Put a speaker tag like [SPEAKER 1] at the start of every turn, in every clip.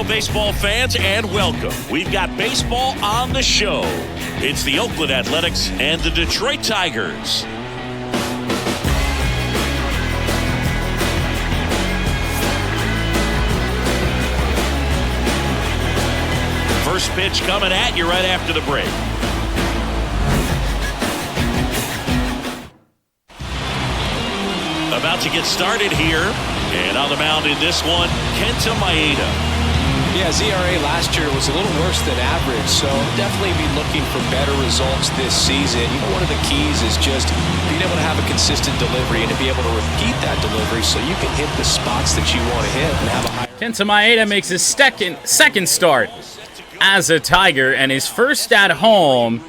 [SPEAKER 1] Hello, baseball fans, and welcome. We've got baseball on the show. It's the Oakland Athletics and the Detroit Tigers. First pitch coming at you right after the break. About to get started here. And on the mound in this one, Kenta Maeda.
[SPEAKER 2] Yeah, his ERA last year was a little worse than average, so definitely be looking for better results this season. You know, one of the keys is just being able to have a consistent delivery and to be able to repeat that delivery so you can hit the spots that you want to hit and have a high.
[SPEAKER 3] Kenta Maeda makes his second start as a Tiger and his first at home.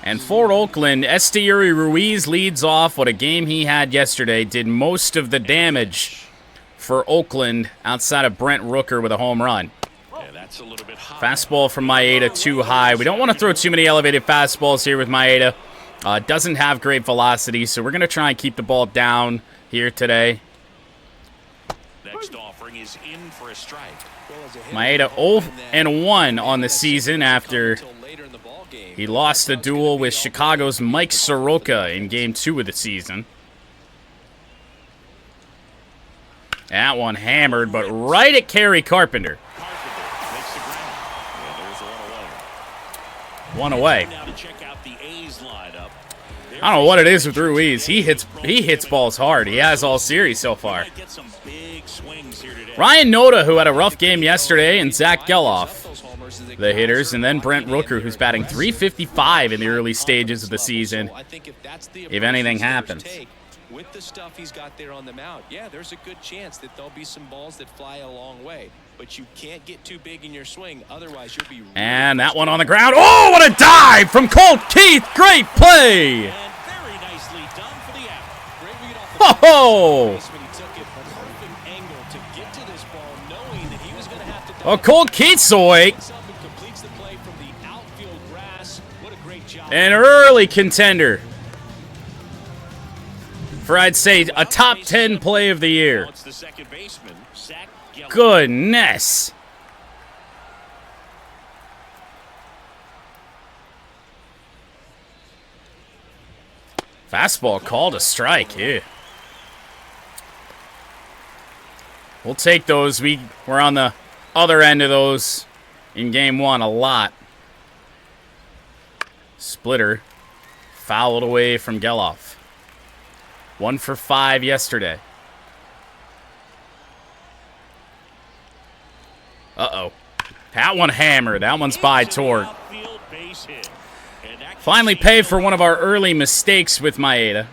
[SPEAKER 3] And for Oakland, Esteury Ruiz leads off. What a game he had yesterday. Did most of the damage for Oakland outside of Brent Rooker with a home run. Fastball from Maeda too high. We don't want to throw too many elevated fastballs here with Maeda. Doesn't have great velocity, so we're going to try and keep the ball down here today.
[SPEAKER 1] Next offering is in for a strike.
[SPEAKER 3] Maeda 0-1 on the season after he lost the duel with Chicago's Mike Soroka in Game 2 of the season. That one hammered, but right at Kerry Carpenter. One away. I don't know what it is with Ruiz. He hits balls hard. He has all series so far. Ryan Noda, who had a rough game yesterday, and Zach Geloff, the hitters, and then Brent Rooker, who's batting .355 in the early stages of the season, if anything happens.
[SPEAKER 2] With the stuff he's got there on the mound, yeah, there's a good chance that there'll be some balls that fly a long way. But you can't get too big in your swing, otherwise you'll be...
[SPEAKER 3] And that one on the ground. Oh, what a dive from Colt Keith. Great play.
[SPEAKER 1] And very nicely done for the out.
[SPEAKER 2] Great read off the
[SPEAKER 3] Oh!
[SPEAKER 2] he took it a perfect angle to get to this ball, knowing that he was going to have to...
[SPEAKER 3] Oh, Colt Keith's away.
[SPEAKER 2] Completes the play from the outfield grass. What a great job.
[SPEAKER 3] An early contender for, I'd say, a top 10 play of the year. Goodness. Fastball called a strike. Yeah. We'll take those. We're on the other end of those in Game 1 a lot. Splitter fouled away from Geloff. 1 for 5 yesterday. Uh-oh. That one hammered. That one's by Torque. Finally paid for one of our early mistakes with Maeda.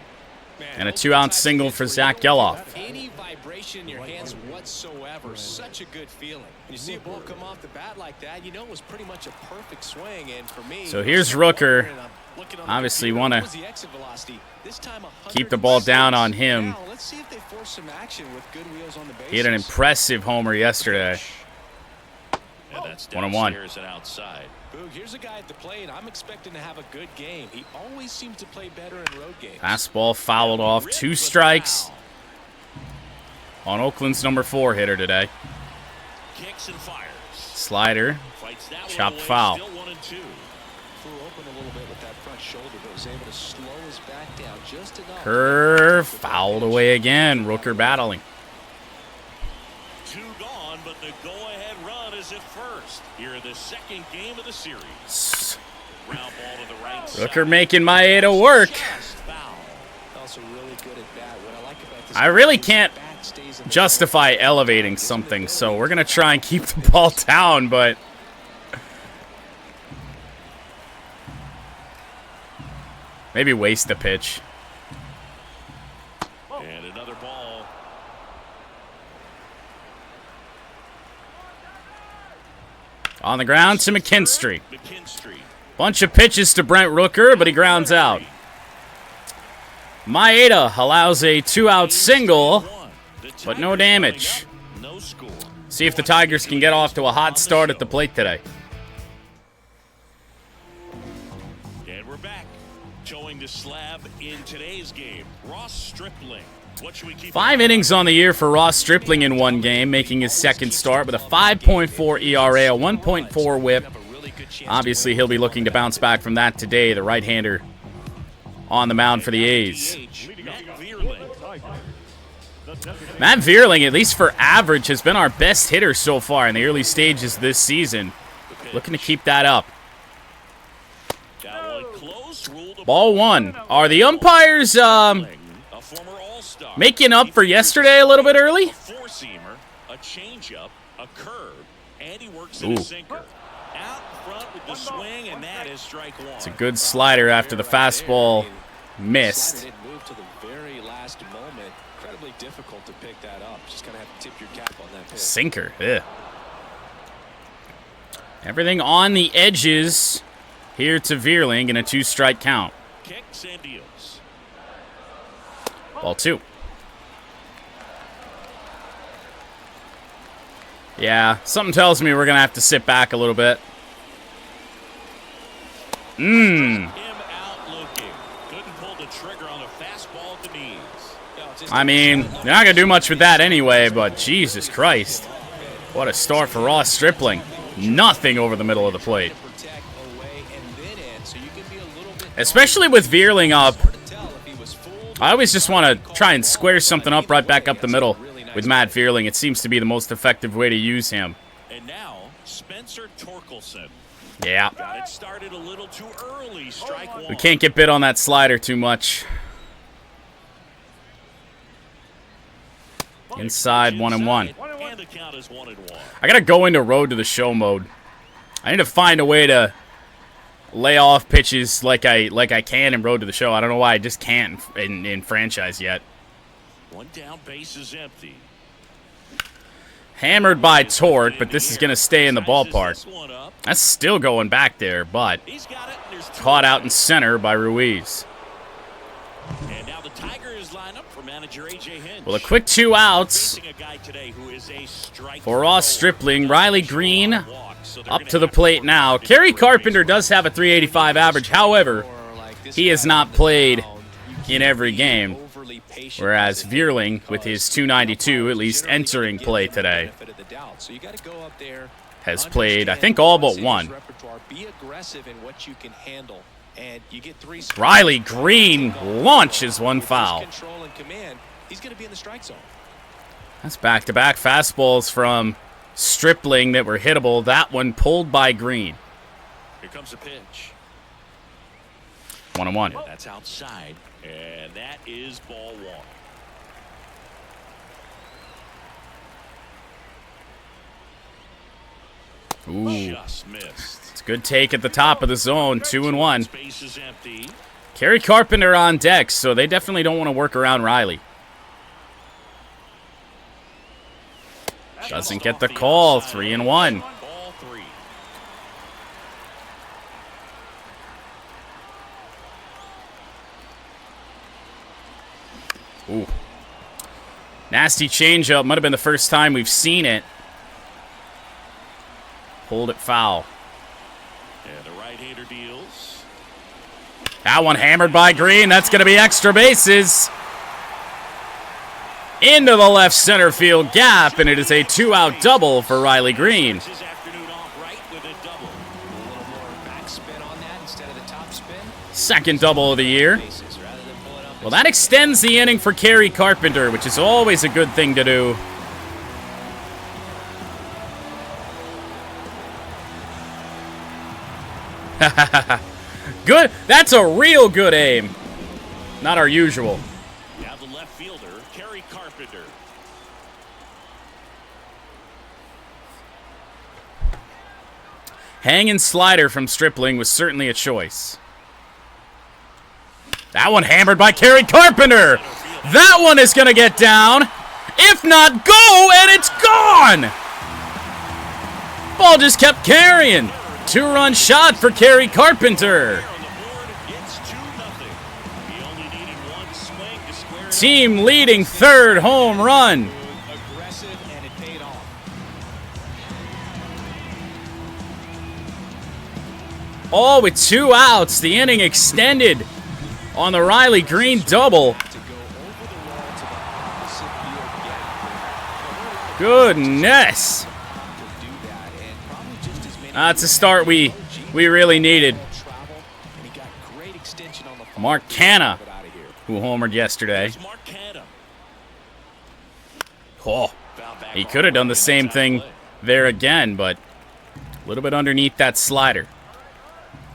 [SPEAKER 3] And a 2-out single for Zach Geloff.
[SPEAKER 2] Any vibration in your hands whatsoever, such a good feeling. When you see a ball come off the bat like that, you know it was pretty much a perfect swing. And for me,
[SPEAKER 3] so here's Rooker. Obviously want to keep the ball down on him. He had an impressive homer yesterday. 1-1.
[SPEAKER 2] Here's a guy at the plate. I'm expecting to have a good game. He always seems to play better in road games.
[SPEAKER 3] Fastball fouled off. 2 strikes on Oakland's number 4 hitter today. Slider. Chopped foul. Curve fouled away again. Rooker battling.
[SPEAKER 1] 2 gone, but the go-ahead run is at first. Here in the second game of the series. Ground ball to the right side.
[SPEAKER 3] Rooker making Maeda work. I really can't justify elevating something, so we're going to try and keep the ball down, but maybe waste the pitch.
[SPEAKER 1] And another ball.
[SPEAKER 3] On the ground to McKinstry. Bunch of pitches to Brent Rooker, but he grounds out. Maeda allows a 2-out single, but no damage. See if the Tigers can get off to a hot start at the plate today.
[SPEAKER 1] And we're back. Towing the slab in today's game, Ross Stripling.
[SPEAKER 3] 5 innings on the year for Ross Stripling in one game, making his second start with a 5.4 ERA, a 1.4 whip. Obviously, he'll be looking to bounce back from that today, the right-hander on the mound for the A's. Matt Vierling, at least for average, has been our best hitter so far in the early stages this season. Looking to keep that up. Ball 1. Are the umpires making up for yesterday a little bit early?
[SPEAKER 1] A changeup, a curve, and he works in a sinker. Out front with the swing, and that is strike 1.
[SPEAKER 3] It's a good slider after the fastball missed.
[SPEAKER 2] It moved to the very last moment. Incredibly difficult to pick that up. Just gonna have to tip your cap on that pitch.
[SPEAKER 3] Sinker. Ugh. Everything on the edges here to Vierling in a 2-strike count.
[SPEAKER 1] Kicks and deals.
[SPEAKER 3] Ball 2. Yeah, something tells me we're going to have to sit back a little bit. I mean, you're not going to do much with that anyway, but Jesus Christ. What a start for Ross Stripling. Nothing over the middle of the plate. Especially with Vierling up. I always just want to try and square something up right back up the middle with Matt Vierling. It seems to be the most effective way to use him.
[SPEAKER 1] And now, Spencer Torkelson.
[SPEAKER 3] Yeah.
[SPEAKER 1] Got it started a little too early. Strike 1.
[SPEAKER 3] We can't get bit on that slider too much. Inside 1-1.
[SPEAKER 1] And the count is 1-1.
[SPEAKER 3] I gotta go into road to the show mode. I need to find a way to lay off pitches like I can in road to the show. I don't know why I just can't in franchise yet.
[SPEAKER 1] One down, base is empty.
[SPEAKER 3] Hammered by Torque, but this is gonna stay in the ballpark. That's still going back there, but caught out in center by Ruiz.
[SPEAKER 1] And now the Tigers line up for manager AJ Hinch.
[SPEAKER 3] Well, a quick 2 outs for Ross Stripling. Riley Green up to the plate now. Kerry Carpenter does have a .385 average. However, he has not played in every game, whereas Vierling, with his .292, at least entering play today, has played, I think, all but one. Riley Green launches one foul. That's back-to-back fastballs from Stripling that were hittable. That one pulled by Green.
[SPEAKER 1] Here comes a pitch.
[SPEAKER 3] 1-1.
[SPEAKER 1] That's outside, and that is ball 1.
[SPEAKER 3] Ooh.
[SPEAKER 1] Just missed.
[SPEAKER 3] It's a good take at the top of the zone. 2-1.
[SPEAKER 1] Space is empty.
[SPEAKER 3] Kerry Carpenter on deck, so they definitely don't want to work around Riley. Doesn't get the call. 3-1.
[SPEAKER 1] Ball 3.
[SPEAKER 3] Ooh. Nasty changeup. Might have been the first time we've seen it. Pulled it foul.
[SPEAKER 1] And the right-hander deals.
[SPEAKER 3] That one hammered by Green. That's going to be extra bases. Into the left center field gap, and it is a 2-out double for Riley Green.
[SPEAKER 1] His afternoon off right with a double.
[SPEAKER 2] A little more backspin on that instead of the top spin.
[SPEAKER 3] Second double of the year. Well, that extends the inning for Kerry Carpenter, which is always a good thing to do. Good. That's a real good aim. Not our usual.
[SPEAKER 1] Now the left fielder, Kerry Carpenter.
[SPEAKER 3] Hanging slider from Stripling was certainly a choice. That one hammered by Kerry Carpenter. That one is going to get down. If not, go, and it's gone. Ball just kept carrying. 2-run shot for Kerry Carpenter. Team leading third home run. All with 2 outs. The inning extended on the Riley Green double. Goodness. That's a start we really needed. Mark Canha, who homered yesterday. Oh, he could have done the same thing there again, but a little bit underneath that slider.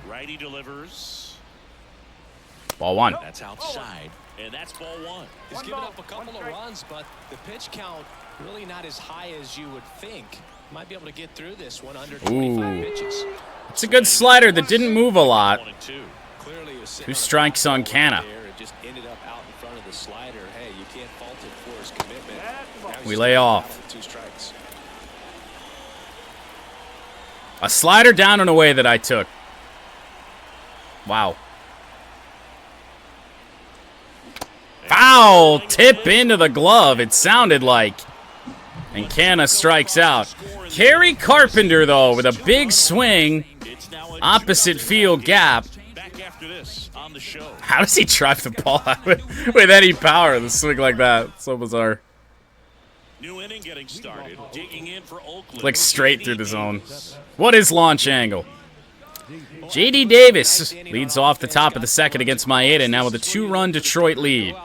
[SPEAKER 1] Righty delivers.
[SPEAKER 3] Ball one.
[SPEAKER 1] That's outside, and that's ball one.
[SPEAKER 2] He's given up a couple of runs, but the pitch count really not as high as you would think. Might be able to get through this one under 25 pitches.
[SPEAKER 3] It's a good slider that didn't move a lot. 2 strikes on Canha.
[SPEAKER 2] Just ended up out in front of the slider. Hey, you can't fault it for his commitment.
[SPEAKER 3] We lay off.
[SPEAKER 2] 2 strikes.
[SPEAKER 3] A slider down and away that I took. Wow. Foul tip into the glove, it sounded like. And Canha strikes out. Kerry Carpenter, though, with a big swing. Opposite field gap. How does he drive the ball out with any power? The swing like that. So bizarre.
[SPEAKER 1] New inning getting started. Digging in for Oakland.
[SPEAKER 3] Like straight through the zone. What is launch angle? J.D. Davis leads off the top of the second against Maeda, now with a 2-run Detroit lead.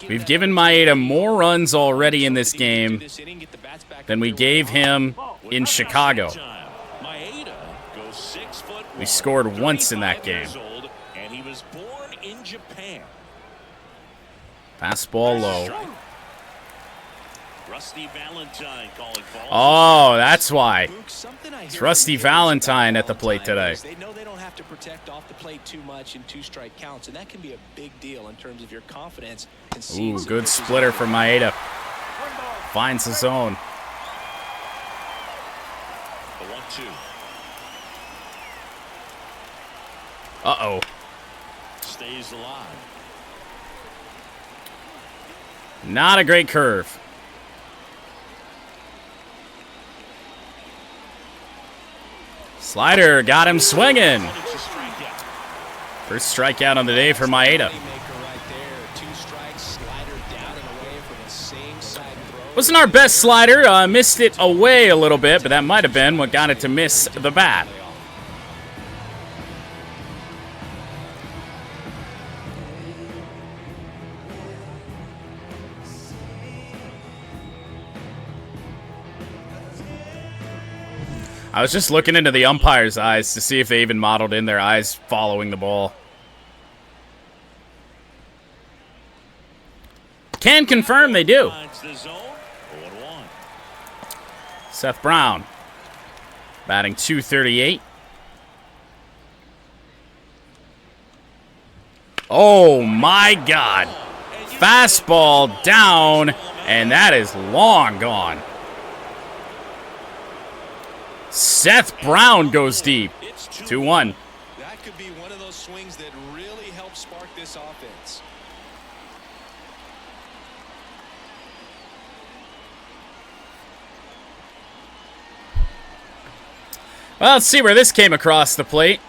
[SPEAKER 3] We've given Maeda more runs already in this game than we gave him in Chicago. We scored once in that game.
[SPEAKER 1] And he was born in Japan.
[SPEAKER 3] Fastball low.
[SPEAKER 1] Rusty Valentine calling balls.
[SPEAKER 3] Oh, that's why. It's Rusty Valentine at the plate today.
[SPEAKER 2] They know they don't have to protect off the plate too much in 2-strike counts, and that can be a big deal in terms of your confidence.
[SPEAKER 3] Ooh, good splitter from Maeda. Finds the zone.
[SPEAKER 1] The 1-2.
[SPEAKER 3] Uh-oh.
[SPEAKER 1] Stays alive.
[SPEAKER 3] Not a great curve. Slider got him swinging. First strikeout on the day for Maeda. Wasn't our best slider. Missed it away a little bit, but that might have been what got it to miss the bat. I was just looking into the umpire's eyes to see if they even modeled in their eyes following the ball. Can confirm they do. Seth Brown batting .238. Oh my God. Fastball down, and that is long gone. Seth Brown goes deep. 2-1.
[SPEAKER 2] That could be one of those swings that really help spark this offense.
[SPEAKER 3] Well, let's see where this came across the plate.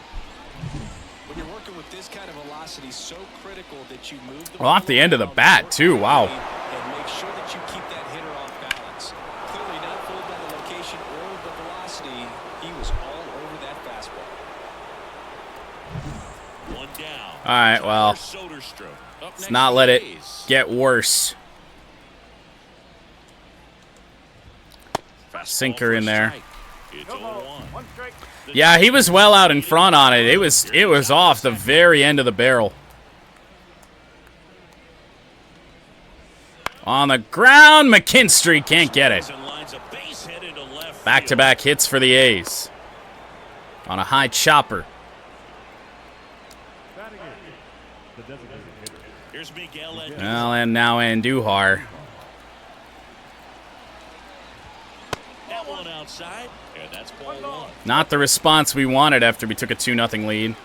[SPEAKER 2] When you're working with this kind of velocity, so critical that you move the
[SPEAKER 3] well, off the end of the bat, too. Wow.
[SPEAKER 2] And make sure that you keep that hitter off balance. Clearly not fooled by the location or the velocity. He was all over that fastball.
[SPEAKER 1] One down.
[SPEAKER 3] All right, well, let's not let it get worse. Sinker in there. Yeah, he was well out in front on it. It was off the very end of the barrel. On the ground, McKinstry can't get it. Back-to-back hits for the A's. On a high chopper. Well, and now Andujar.
[SPEAKER 1] That one outside, and that's ball one.
[SPEAKER 3] Not the response we wanted after we took a 2-0 lead.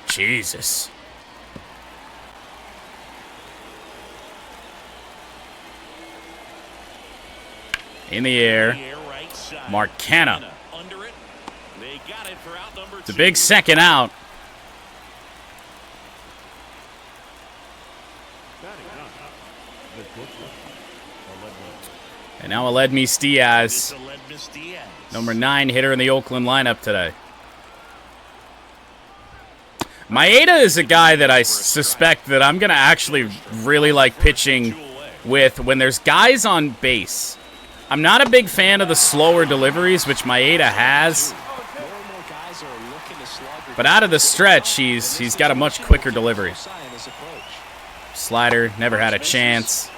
[SPEAKER 3] Jesus. In the air. Mark Canha. It's a big second out. And now Aledmys Diaz, number 9 hitter in the Oakland lineup today. Maeda is a guy that I suspect that I'm going to actually really like pitching with when there's guys on base. I'm not a big fan of the slower deliveries, which Maeda has. But out of the stretch, he's got a much quicker delivery. Slider, never had a chance.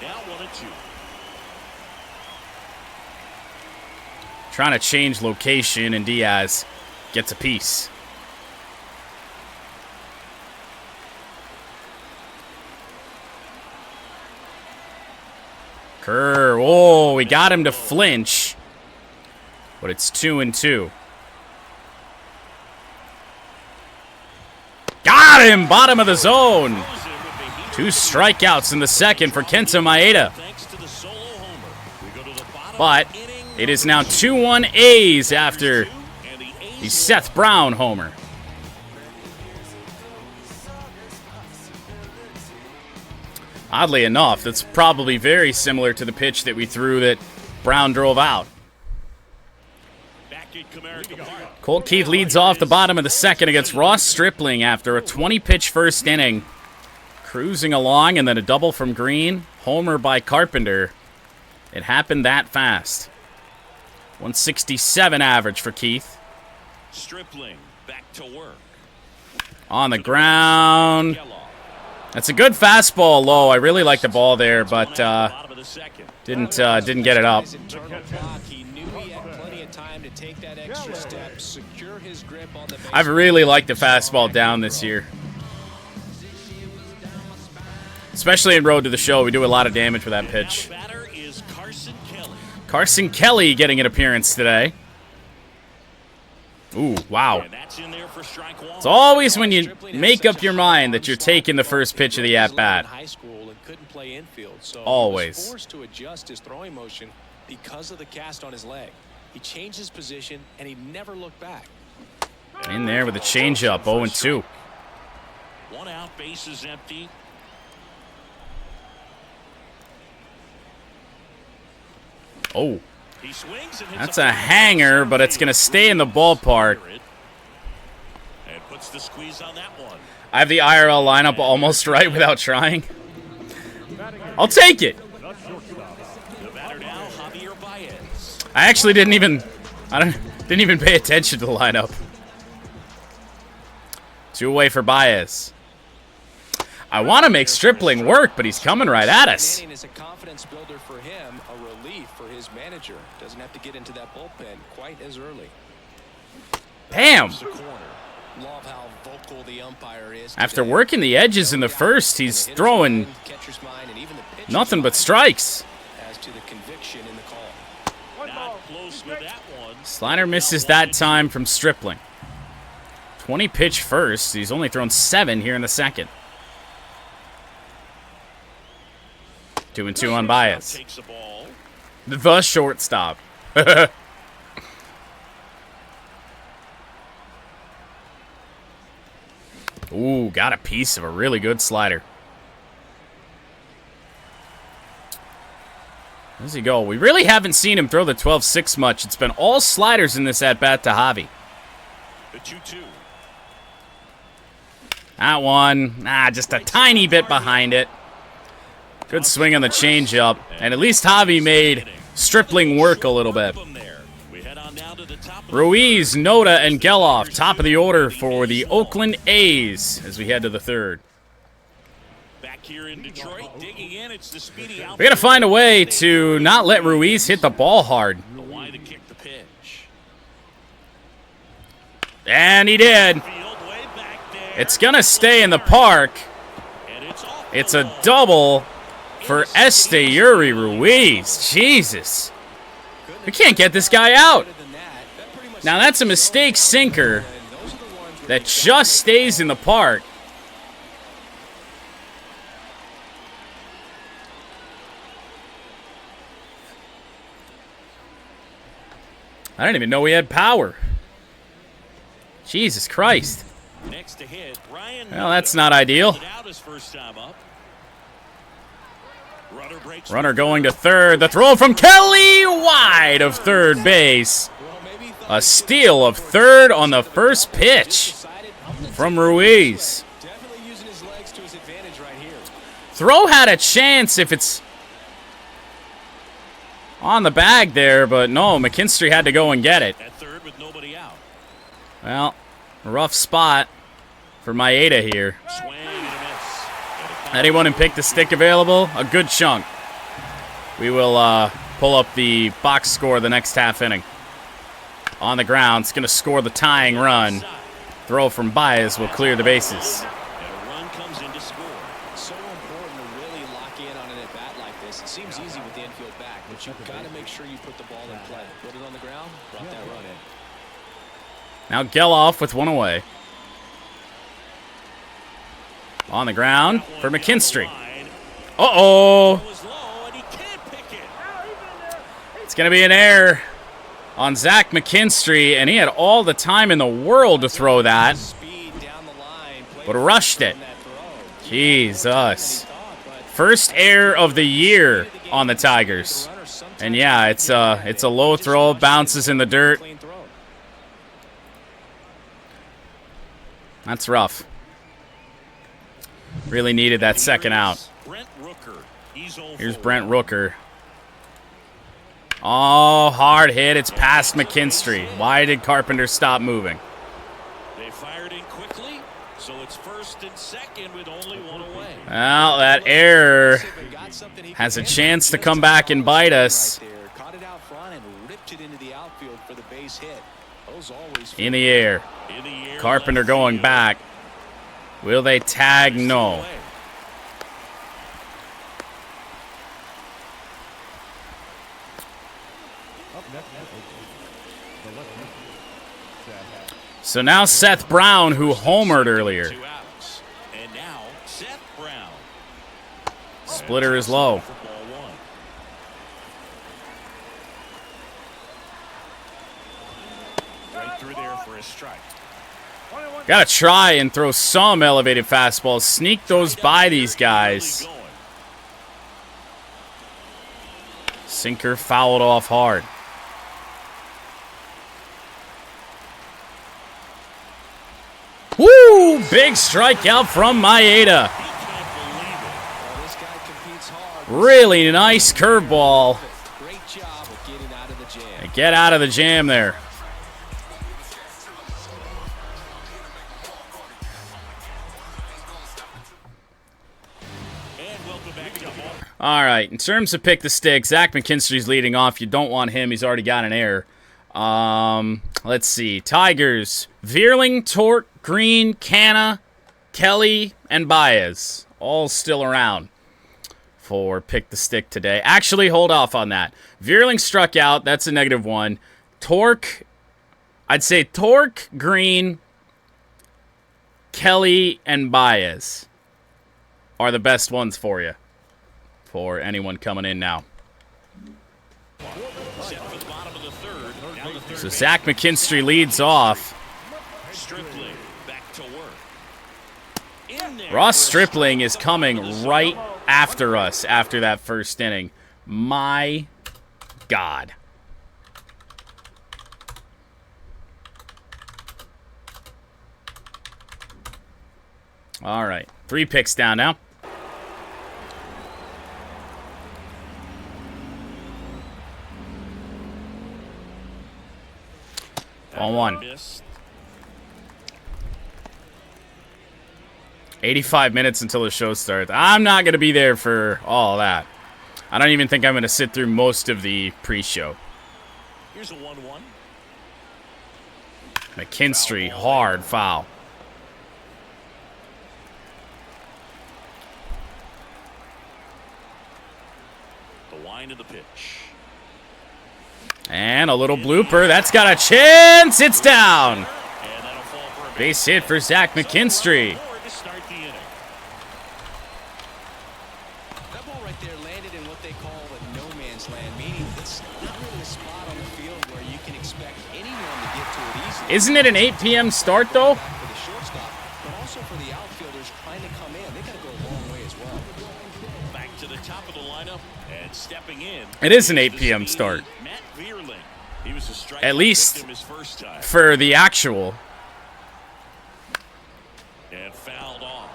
[SPEAKER 3] Trying to change location, and Diaz gets a piece. Kerr, oh, we got him to flinch. But it's 2-2. Got him! Bottom of the zone. 2 strikeouts in the second for Kenta Maeda. But it is now 2-1 A's after the Seth Brown homer. Oddly enough, that's probably very similar to the pitch that we threw that Brown drove out. Colt Keith leads off the bottom of the second against Ross Stripling after a 20-pitch first inning. Cruising along, and then a double from Green. Homer by Carpenter. It happened that fast. 167 average for Keith.
[SPEAKER 1] Stripling back to work.
[SPEAKER 3] On the ground. That's a good fastball low. I really like the ball there, but didn't get it up. I've really liked the fastball down this year. Especially in Road to the Show, we do a lot of damage with that pitch. Carson Kelly getting an appearance today. Ooh, wow. It's always when you make up your mind that you're taking the first pitch of the at-bat. Always.
[SPEAKER 2] Forced to adjust his throwing motion because of the cast on his leg. He changed his position, and he never looked back.
[SPEAKER 3] In there with a changeup, 0-2.
[SPEAKER 1] 1 out, base is empty.
[SPEAKER 3] Oh, that's a hanger, but it's going to stay in the ballpark. I have the IRL lineup almost right without trying. I'll take it. I actually didn't even pay attention to the lineup. 2 away for Baez. I want to make Stripling work, but he's coming right at us.
[SPEAKER 2] Is a confidence builder for him, a relief for his manager. Doesn't have to get into that bullpen quite as early.
[SPEAKER 3] Damn.
[SPEAKER 2] Love how vocal the umpire is.
[SPEAKER 3] After working the edges in the first, he's throwing nothing but strikes.
[SPEAKER 2] As to the conviction in the call.
[SPEAKER 1] Not close with that one.
[SPEAKER 3] Slider misses that time from Stripling. 20 pitch first. He's only thrown 7 here in the second. 2-2 on Baez. The shortstop. Ooh, got a piece of a really good slider. Where's he go? We really haven't seen him throw the 12-6 much. It's been all sliders in this at-bat to Javi.
[SPEAKER 1] The 2-2.
[SPEAKER 3] That one, just a tiny bit behind it. Good swing on the changeup. And at least Javi made Stripling work a little bit. Ruiz, Noda, and Geloff, top of the order for the Oakland A's as we head to the third.
[SPEAKER 1] Back here in Detroit, digging in, it's the speedy
[SPEAKER 3] We got to find a way to not let Ruiz hit the ball hard.
[SPEAKER 1] to kick the pitch.
[SPEAKER 3] And he did. It's going to stay in the park. It's a double for Esteury Ruiz. Jesus. We can't get this guy out. Now that's a mistake sinker that just stays in the park. I didn't even know we had power. Jesus Christ.
[SPEAKER 1] Next to hit,
[SPEAKER 3] Well, that's not ideal. Runner going to third. The throw from Kelly, wide of third base. A steal of third on the first pitch from Ruiz. Throw had a chance if it's on the bag there, but no, McKinstry had to go and get it. Well, rough spot for Maeda here. Anyone in pick the stick available? A good chunk. We will pull up the box score the next half inning. On the ground, it's going to score the tying run. Throw from Baez will clear the bases.
[SPEAKER 2] So important to really lock in on an at-bat like this. It seems easy with the infield back, but you've got to make sure you put the ball in play. Put it on the ground, brought that run in.
[SPEAKER 3] Now Geloff with one away. On the ground for McKinstry. Uh-oh. It's going to be an error on Zach McKinstry, and he had all the time in the world to throw that, but rushed it. Jesus. First error of the year on the Tigers. And yeah, it's a low throw, bounces in the dirt. That's rough. Really needed that second out. Here's Brent Rooker. Oh, hard hit. It's past McKinstry. Why did Carpenter stop moving?
[SPEAKER 1] They fired in quickly, so it's first and second with only one away.
[SPEAKER 3] Well, that error has a chance to come back and bite us. In the air. Carpenter going back. Will they tag? No. So now Seth Brown, who homered earlier.
[SPEAKER 1] And now Seth Brown.
[SPEAKER 3] Splitter is low.
[SPEAKER 1] Right through there for a strike.
[SPEAKER 3] Gotta try and throw some elevated fastballs. Sneak those by these guys. Sinker fouled off hard. Woo! Big strikeout from Maeda. Really nice curveball. Get out of the jam there. All right, in terms of pick the stick, Zach McKinstry's leading off. You don't want him. He's already got an error. Let's see. Tigers, Veerling, Torque, Green, Canna, Kelly, and Baez. All still around for pick the stick today. Actually, hold off on that. Veerling struck out. That's a -1. Torque, I'd say Torque, Green, Kelly, and Baez are the best ones for you. For anyone coming in now. So Zach McKinstry leads off. Ross Stripling is coming right after us after that first inning. My God. All right, 3 picks down now. On 1. 85 minutes until the show starts. I'm not going to be there for all that. I don't even think I'm going to sit through most of the pre-show.
[SPEAKER 1] Here's a 1-1.
[SPEAKER 3] McKinstry, hard foul.
[SPEAKER 1] The wind of the pitch.
[SPEAKER 3] And a little blooper. That's got a chance. It's down. Base hit for Zach McKinstry.
[SPEAKER 2] That ball right there landed in what they call a no-man's land, meaning it's not really a spot on the field where you can expect anyone to get to it easily.
[SPEAKER 3] Isn't it an 8 p.m. start, though?
[SPEAKER 2] but also for the outfielders trying to come in. They got to go a long way as well.
[SPEAKER 1] Back to the top of the lineup and stepping in.
[SPEAKER 3] It is an 8 p.m. start.
[SPEAKER 1] He was a strike
[SPEAKER 3] at least
[SPEAKER 1] his first time.
[SPEAKER 3] for the actual.
[SPEAKER 1] And fouled off.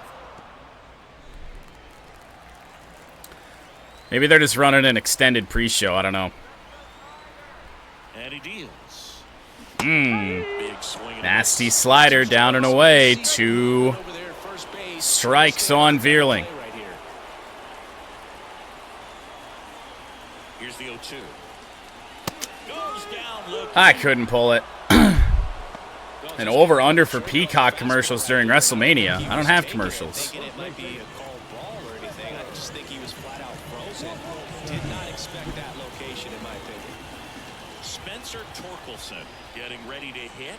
[SPEAKER 3] Maybe they're just running an extended pre-show. I don't know.
[SPEAKER 1] And he deals.
[SPEAKER 3] Mmm.
[SPEAKER 1] Big swing.
[SPEAKER 3] Nasty slider down and away. 2 strikes on Vierling.
[SPEAKER 1] Here's the 0-2. Goes down,
[SPEAKER 3] I couldn't pull it. An over-under for Peacock commercials during WrestleMania. I don't have commercials.
[SPEAKER 2] It might be a called ball or anything. I just think he was flat out frozen. Did not expect that location, in my opinion.
[SPEAKER 1] Spencer Torkelson getting ready to hit.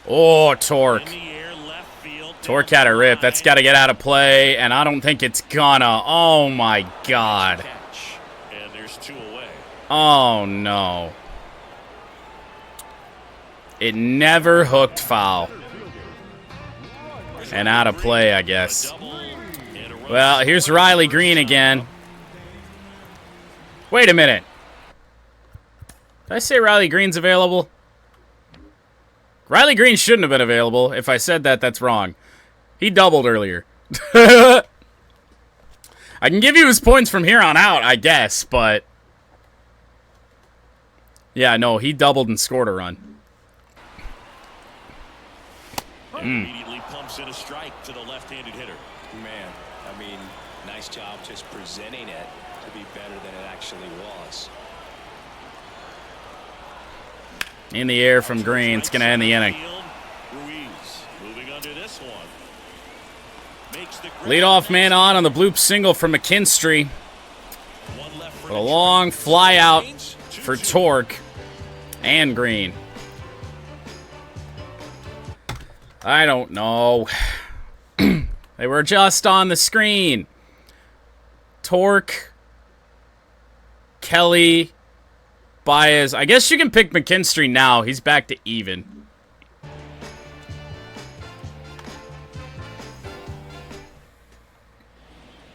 [SPEAKER 3] Oh, Torque.
[SPEAKER 1] In the air, left field.
[SPEAKER 3] Torque had a rip. That's got to get out of play, and I don't think it's gonna. Oh, my God.
[SPEAKER 1] Catch. And there's 2 away.
[SPEAKER 3] Oh, no. It never hooked foul. And out of play, I guess. Well, here's Riley Green again. Wait a minute. Did I say Riley Green's available? Riley Green shouldn't have been available. If I said that, that's wrong. He doubled earlier. I can give you his points from here on out, I guess, but... Yeah, no, he doubled and scored a run.
[SPEAKER 1] Immediately pumps in a strike to the left-handed hitter.
[SPEAKER 2] Man, I mean, nice job just presenting it to be better than it actually was.
[SPEAKER 3] In the air from Green. It's going to end the inning.
[SPEAKER 1] Ruiz moving under this one. Makes the
[SPEAKER 3] Leadoff man on the bloop single from McKinstry. With a long fly out for Torque and Green. I don't know. They were just on the screen. Torque, Kelly, Baez. I guess you can pick McKinstry now. He's back to even.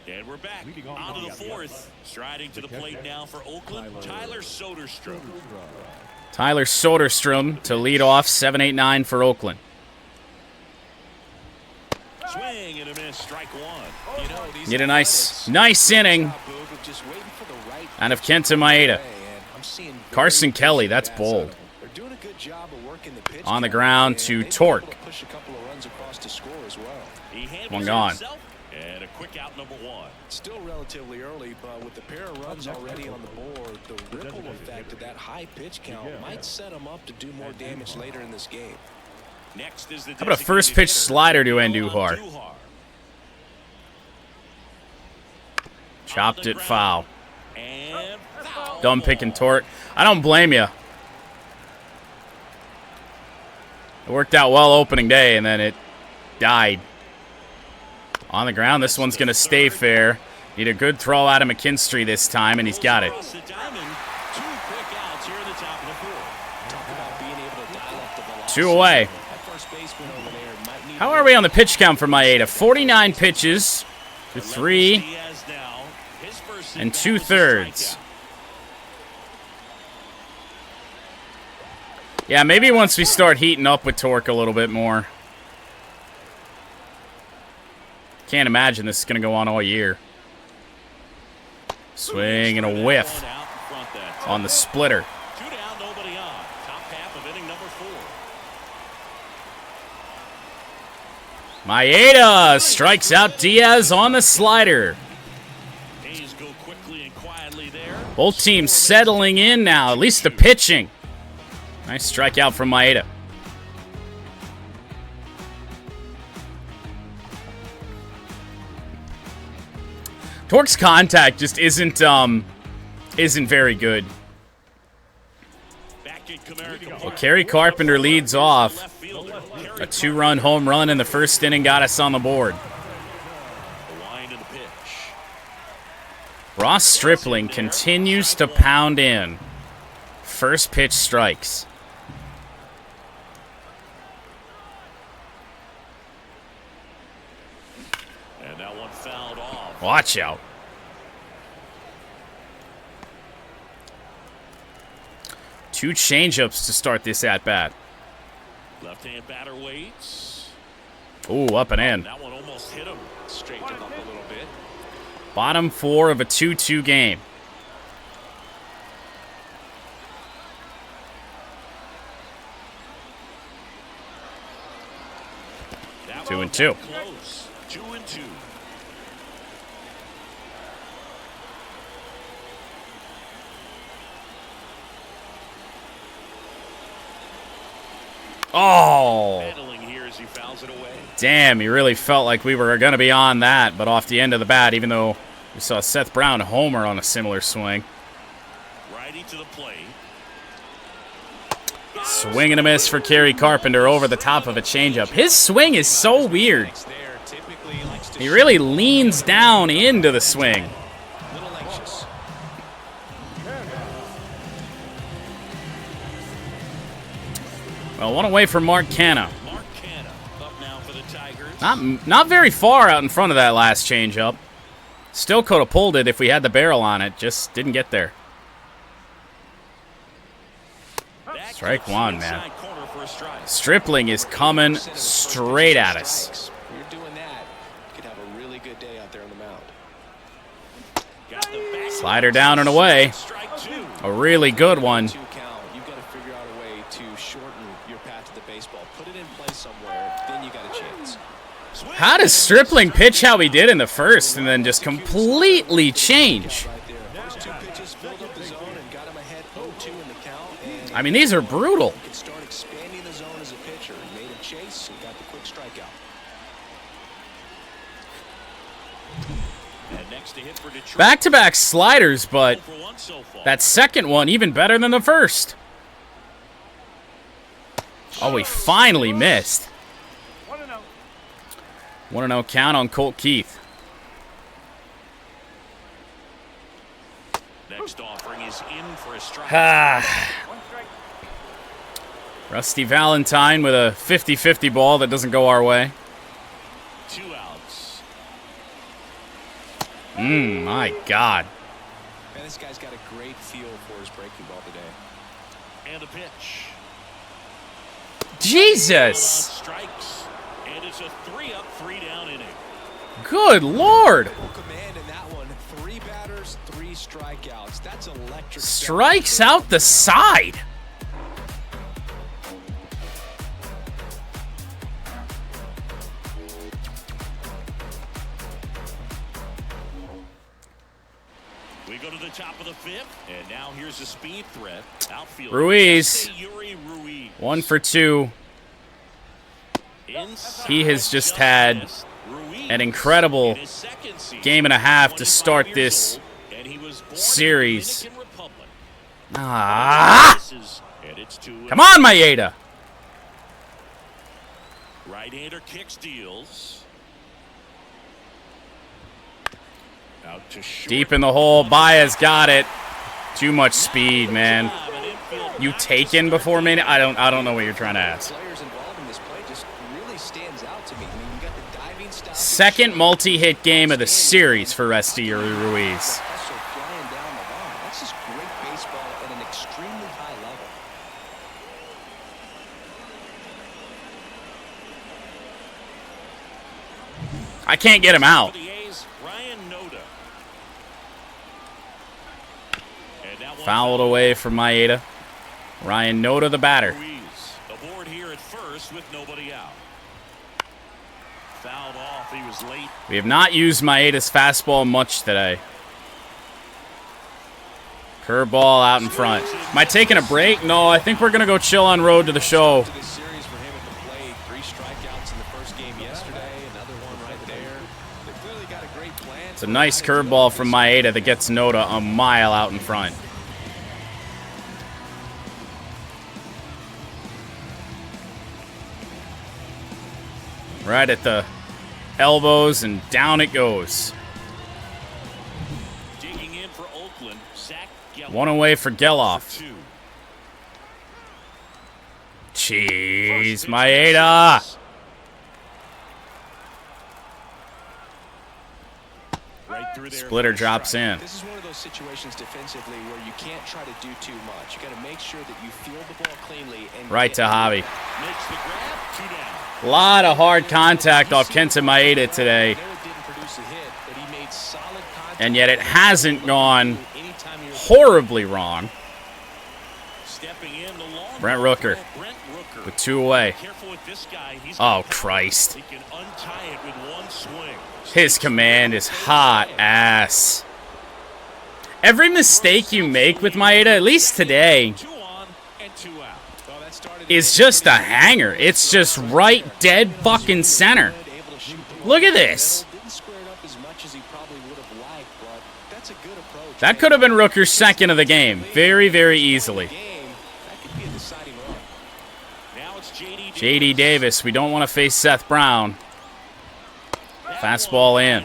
[SPEAKER 1] And we're back out of the 4th. Striding to the plate now for Oakland, Tyler Soderstrom.
[SPEAKER 3] Tyler Soderstrom to lead off 7-8-9 for Oakland.
[SPEAKER 1] Swing and a miss, strike 1.
[SPEAKER 2] You know, these
[SPEAKER 3] Get a nice inning out of Kenta Maeda. Carson Kelly, that's bold.
[SPEAKER 2] They're doing a good job of working the pitch
[SPEAKER 3] On the ground to Torque.
[SPEAKER 2] push a couple of runs across to score as well.
[SPEAKER 1] He handles
[SPEAKER 3] One
[SPEAKER 1] it
[SPEAKER 3] gone.
[SPEAKER 1] himself, and a quick out number 1.
[SPEAKER 2] Still relatively early, but with the pair of runs already on the board, the ripple effect of that high pitch count might set them up to do more damage later in this game.
[SPEAKER 1] Next is the
[SPEAKER 3] How about a first pitch slider to Andujar? Chopped it foul.
[SPEAKER 1] And foul.
[SPEAKER 3] Dumb picking Torque. I don't blame you. It worked out well opening day, and then it died. On the ground, this one's going to stay fair. Need a good throw out of McKinstry this time, and he's got it.
[SPEAKER 1] Across the diamond, 2 quick outs here in the top of the 4th.
[SPEAKER 2] Talk about being able to dial up the velocity.
[SPEAKER 3] 2 away.
[SPEAKER 2] That first baseman over there might need
[SPEAKER 3] How are we on the pitch count for Maeda? 49 pitches to 3
[SPEAKER 1] Diaz now, his first
[SPEAKER 3] and
[SPEAKER 1] at-bat was a
[SPEAKER 3] 2/3.
[SPEAKER 1] strikeout.
[SPEAKER 3] Yeah, maybe once we start heating up with Torque a little bit more. Can't imagine this is going to go on all year. Swing and a whiff
[SPEAKER 1] Out in front that time.
[SPEAKER 3] on the splitter.
[SPEAKER 1] 2 down, nobody on. Top half of inning number 4.
[SPEAKER 3] Maeda strikes out Diaz on the slider.
[SPEAKER 1] A's go quickly and quietly there.
[SPEAKER 3] Both teams settling in now, at least the pitching. Nice strikeout from Maeda. Torque's contact just isn't very good.
[SPEAKER 1] Back at Comerica
[SPEAKER 3] Well, Kerry Carpenter leads off. A 2-run home run in the first inning got us on the board.
[SPEAKER 1] The wind and the pitch.
[SPEAKER 3] Ross Stripling continues to pound in. First pitch strikes.
[SPEAKER 1] fouled off.
[SPEAKER 3] Watch out. Two changeups to start this at-bat.
[SPEAKER 1] Left-hand batter waits.
[SPEAKER 3] Ooh, up and in.
[SPEAKER 1] That one almost hit him.
[SPEAKER 2] Straightened him up a little bit.
[SPEAKER 3] Bottom 4 of a 2-2 game.
[SPEAKER 1] That
[SPEAKER 3] 2-2.
[SPEAKER 1] Close. 2-2.
[SPEAKER 3] Oh!
[SPEAKER 1] Handling here as he fouls it away.
[SPEAKER 3] Damn, he really felt like we were going to be on that, but off the end of the bat, even though we saw Seth Brown homer on a similar swing.
[SPEAKER 1] Righty to the plate.
[SPEAKER 3] Swing and a miss for Kerry Carpenter over the top of a changeup. His swing is so weird. He really leans down into the swing. Well, one away from Mark Canha.
[SPEAKER 1] Mark Canha up now for the Tigers.
[SPEAKER 3] Not very far out in front of that last changeup. Still could have pulled it if we had the barrel on it. Just didn't get there. Strike one, man. Stripling is coming straight at us.
[SPEAKER 2] You're doing that. You could have a really good day out there on the mound.
[SPEAKER 3] Slider down and away. A really good one.
[SPEAKER 2] You've got to figure out a way to shorten your path to the baseball. Put it in play somewhere, then you got a chance.
[SPEAKER 3] How does Stripling pitch how he did in the first and then just completely change? I mean, these are brutal.
[SPEAKER 2] Start expanding the zone as a pitcher. Made a chase and got the quick strikeout.
[SPEAKER 3] Back-to-back sliders, but that second one even better than the first. Oh, he finally missed. 1-0 count on Colt Keith.
[SPEAKER 1] Next offering is in for a strike.
[SPEAKER 3] Rusty Valentine with a 50-50 ball that doesn't go our way.
[SPEAKER 1] 2 outs.
[SPEAKER 3] My God.
[SPEAKER 2] Man, this guy's got a great feel for his breaking ball today.
[SPEAKER 1] And a pitch.
[SPEAKER 3] Jesus.
[SPEAKER 1] Strikes. And it's a 3-up, 3-down inning.
[SPEAKER 3] Good Lord.
[SPEAKER 2] Command in that one. 3 batters, 3 strikeouts. That's electric.
[SPEAKER 3] Strikes out the side.
[SPEAKER 1] We go to the top of the 5th, and now here's a speed threat. Outfield.
[SPEAKER 3] Ruiz.
[SPEAKER 1] Ruiz.
[SPEAKER 3] 1 for 2. He has just had an incredible game and a half to start this series. Come on, Maeda.
[SPEAKER 1] Right-hander kicks, deals. Out to short.
[SPEAKER 3] Deep in the hole. Baez got it. Too much speed, man. You taken before me? I don't know what you're trying to ask. Second multi-hit game of the series for Esteury Ruiz.
[SPEAKER 2] That's just great baseball at an extremely high level.
[SPEAKER 3] I can't get him out. Fouled away from Maeda. Ryan Noda, the batter.
[SPEAKER 1] Aboard here at first with nobody out. Fouled off. He was late.
[SPEAKER 3] We have not used Maeda's fastball much today. Curveball out in front. Am I taking a break? No, I think we're going to go chill on road to the show. It's a nice curveball from Maeda that gets Noda a mile out in front. Right at the elbows, and down it goes.
[SPEAKER 1] Digging in for Oakland. Zach Geloff.
[SPEAKER 3] 1 away for Geloff. Jeez, Maeda.
[SPEAKER 1] through there.
[SPEAKER 3] Splitter drops in.
[SPEAKER 2] This is one of those situations defensively where you can't try to do too much. You got to make sure that you field the ball cleanly. And
[SPEAKER 3] right to Javi.
[SPEAKER 1] Makes the grab, 2 down.
[SPEAKER 3] A lot of hard contact off Kenta Maeda today. And yet it hasn't gone horribly wrong. Brent Rooker with 2 away. Oh, Christ. His command is hot ass. Every mistake you make with Maeda, at least today, is just a hanger. It's just right dead fucking center. Look at this. That could have been Rooker's second of the game. Very, very easily. J.D. Davis. We don't want to face Seth Brown. Fastball in.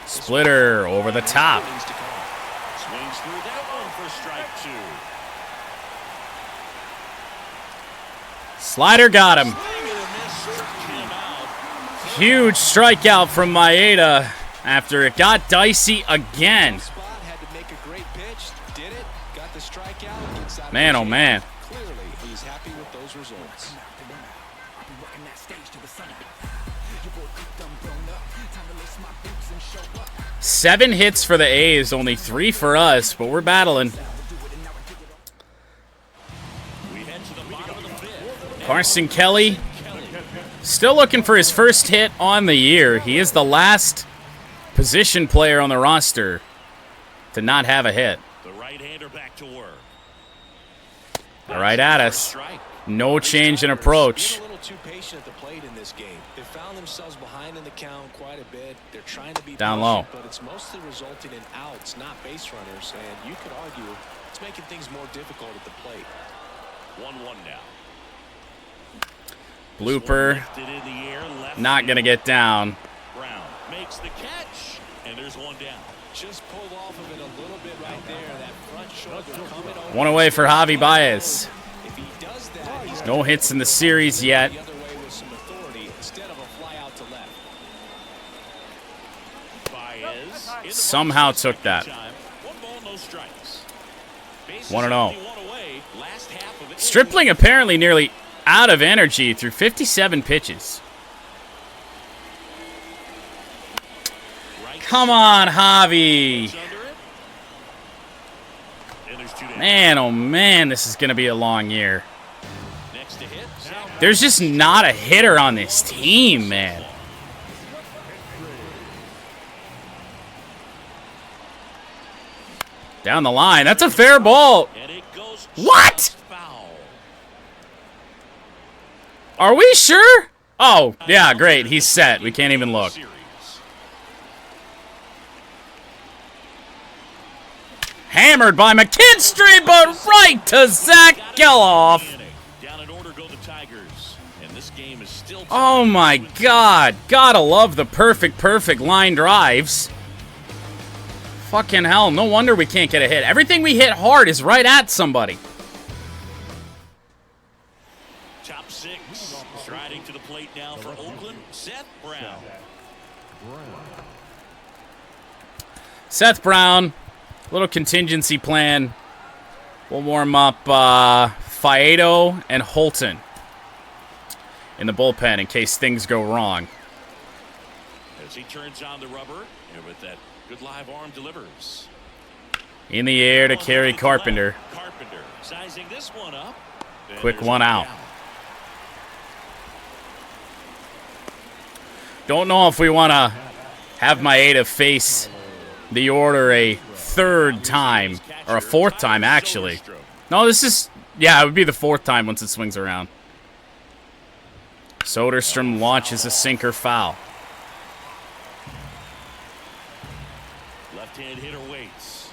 [SPEAKER 3] Splitter over the top.
[SPEAKER 1] Swings through that one for strike 2.
[SPEAKER 3] Slider got him. Huge strikeout from Maeda after it got dicey again. Man, oh man. 7 hits for the A's, only 3 for us, but we're battling. Carson Kelly, still looking for his first hit on the year. He is the last position player on the roster to not have a hit.
[SPEAKER 1] The right-hander back to work.
[SPEAKER 3] Right at us. No change in approach.
[SPEAKER 2] A little too patient at the plate in this game. They found themselves behind in the count quite a bit. They're trying to be
[SPEAKER 3] down
[SPEAKER 2] patient,
[SPEAKER 3] low,
[SPEAKER 2] but it's mostly resulting in outs, not base runners, and you could argue it's making things more difficult at the plate.
[SPEAKER 1] 1-1 now.
[SPEAKER 3] Blooper. Not gonna get down.
[SPEAKER 1] Brown makes the catch, and there's 1 down.
[SPEAKER 2] Just pulled off of it a little bit right there. That front shoulder coming over.
[SPEAKER 3] 1 away for Javi Baez. No hits in the series yet. Somehow took that. 1-0. Stripling apparently nearly out of energy through 57 pitches. Come on, Javi. Man, oh man, this is going to be a long year. There's just not a hitter on this team, man. Down the line. That's a fair ball. What? Are we sure? Oh, yeah, great. He's set. We can't even look. Hammered by McKinstry, but right to Zach Geloff. Oh my God. Gotta love the perfect line drives. Fucking hell. No wonder we can't get a hit. Everything we hit hard is right at somebody.
[SPEAKER 1] Top 6. Striding to the plate now for Oakland, Seth Brown.
[SPEAKER 3] Seth Brown. Little contingency plan. We'll warm up Faedo and Holton in the bullpen in case things go wrong.
[SPEAKER 1] As he turns on the rubber, and with that good live arm delivers.
[SPEAKER 3] In the air to Kerry Carpenter.
[SPEAKER 1] Carpenter sizing this one up.
[SPEAKER 3] Quick 1 out. Don't know if we want to have Maeda face the order a 3rd time, or a 4th time, actually. No, this is, yeah, it would be the 4th time once it swings around. Soderstrom launches a sinker foul.
[SPEAKER 1] Left-hand hitter waits.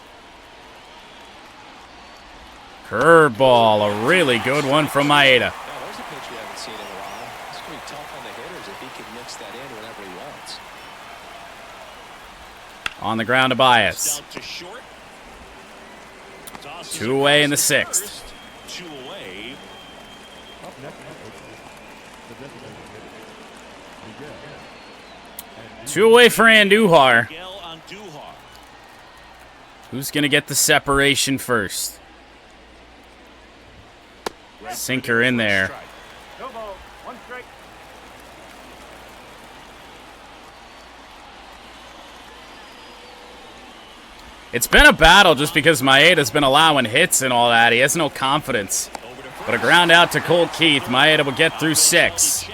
[SPEAKER 3] Curveball, a really good one from Maeda.
[SPEAKER 2] There's a pitch we haven't seen in a while. It's going to be tough on the hitters if he can mix that in whenever he wants.
[SPEAKER 3] On the ground to Baez. 2 away in the 6th.
[SPEAKER 1] 2 away.
[SPEAKER 3] Two away for Andujar.
[SPEAKER 1] Miguel Andujar.
[SPEAKER 3] Who's going to get the separation first? Sinker in there. It's been a battle just because Maeda's been allowing hits and all that. He has no confidence. But a ground out to Cole Keith. Maeda will get through 6.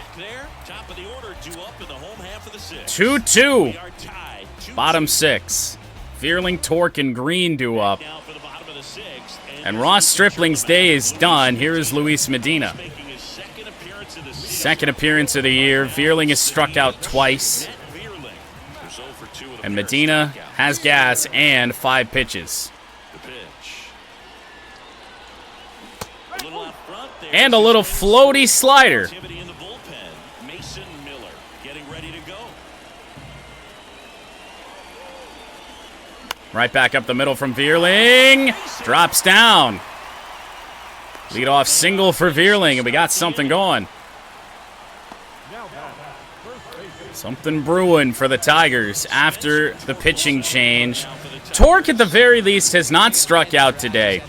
[SPEAKER 3] 2-2. Bottom 6. Vierling, Torque, and Green due up. And Ross Stripling's day is done. Here is Luis Medina. Second appearance of the year. Vierling is struck out twice. And Medina has gas and 5 pitches. And a little floaty slider. Right back up the middle from Vierling. Drops down. Leadoff single for Vierling, and we got something going. Something brewing for the Tigers after the pitching change. Torque, at the very least, has not struck out today.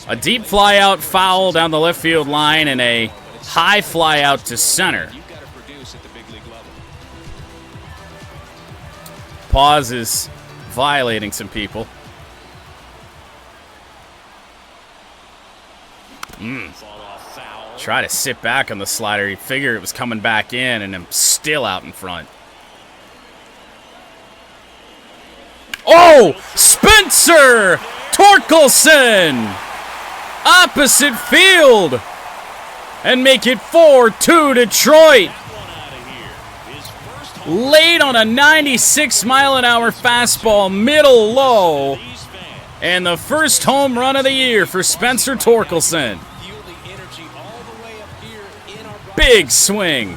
[SPEAKER 3] A deep fly out foul down the left field line and a high fly out to center. Pause is violating some people. Try to sit back on the slider. He figured it was coming back in, and I'm still out in front. Oh! Spencer Torkelson! Opposite field! And make it 4-2 Detroit! Late on a 96-mile-an-hour fastball, middle low. And the first home run of the year for Spencer Torkelson. Big swing.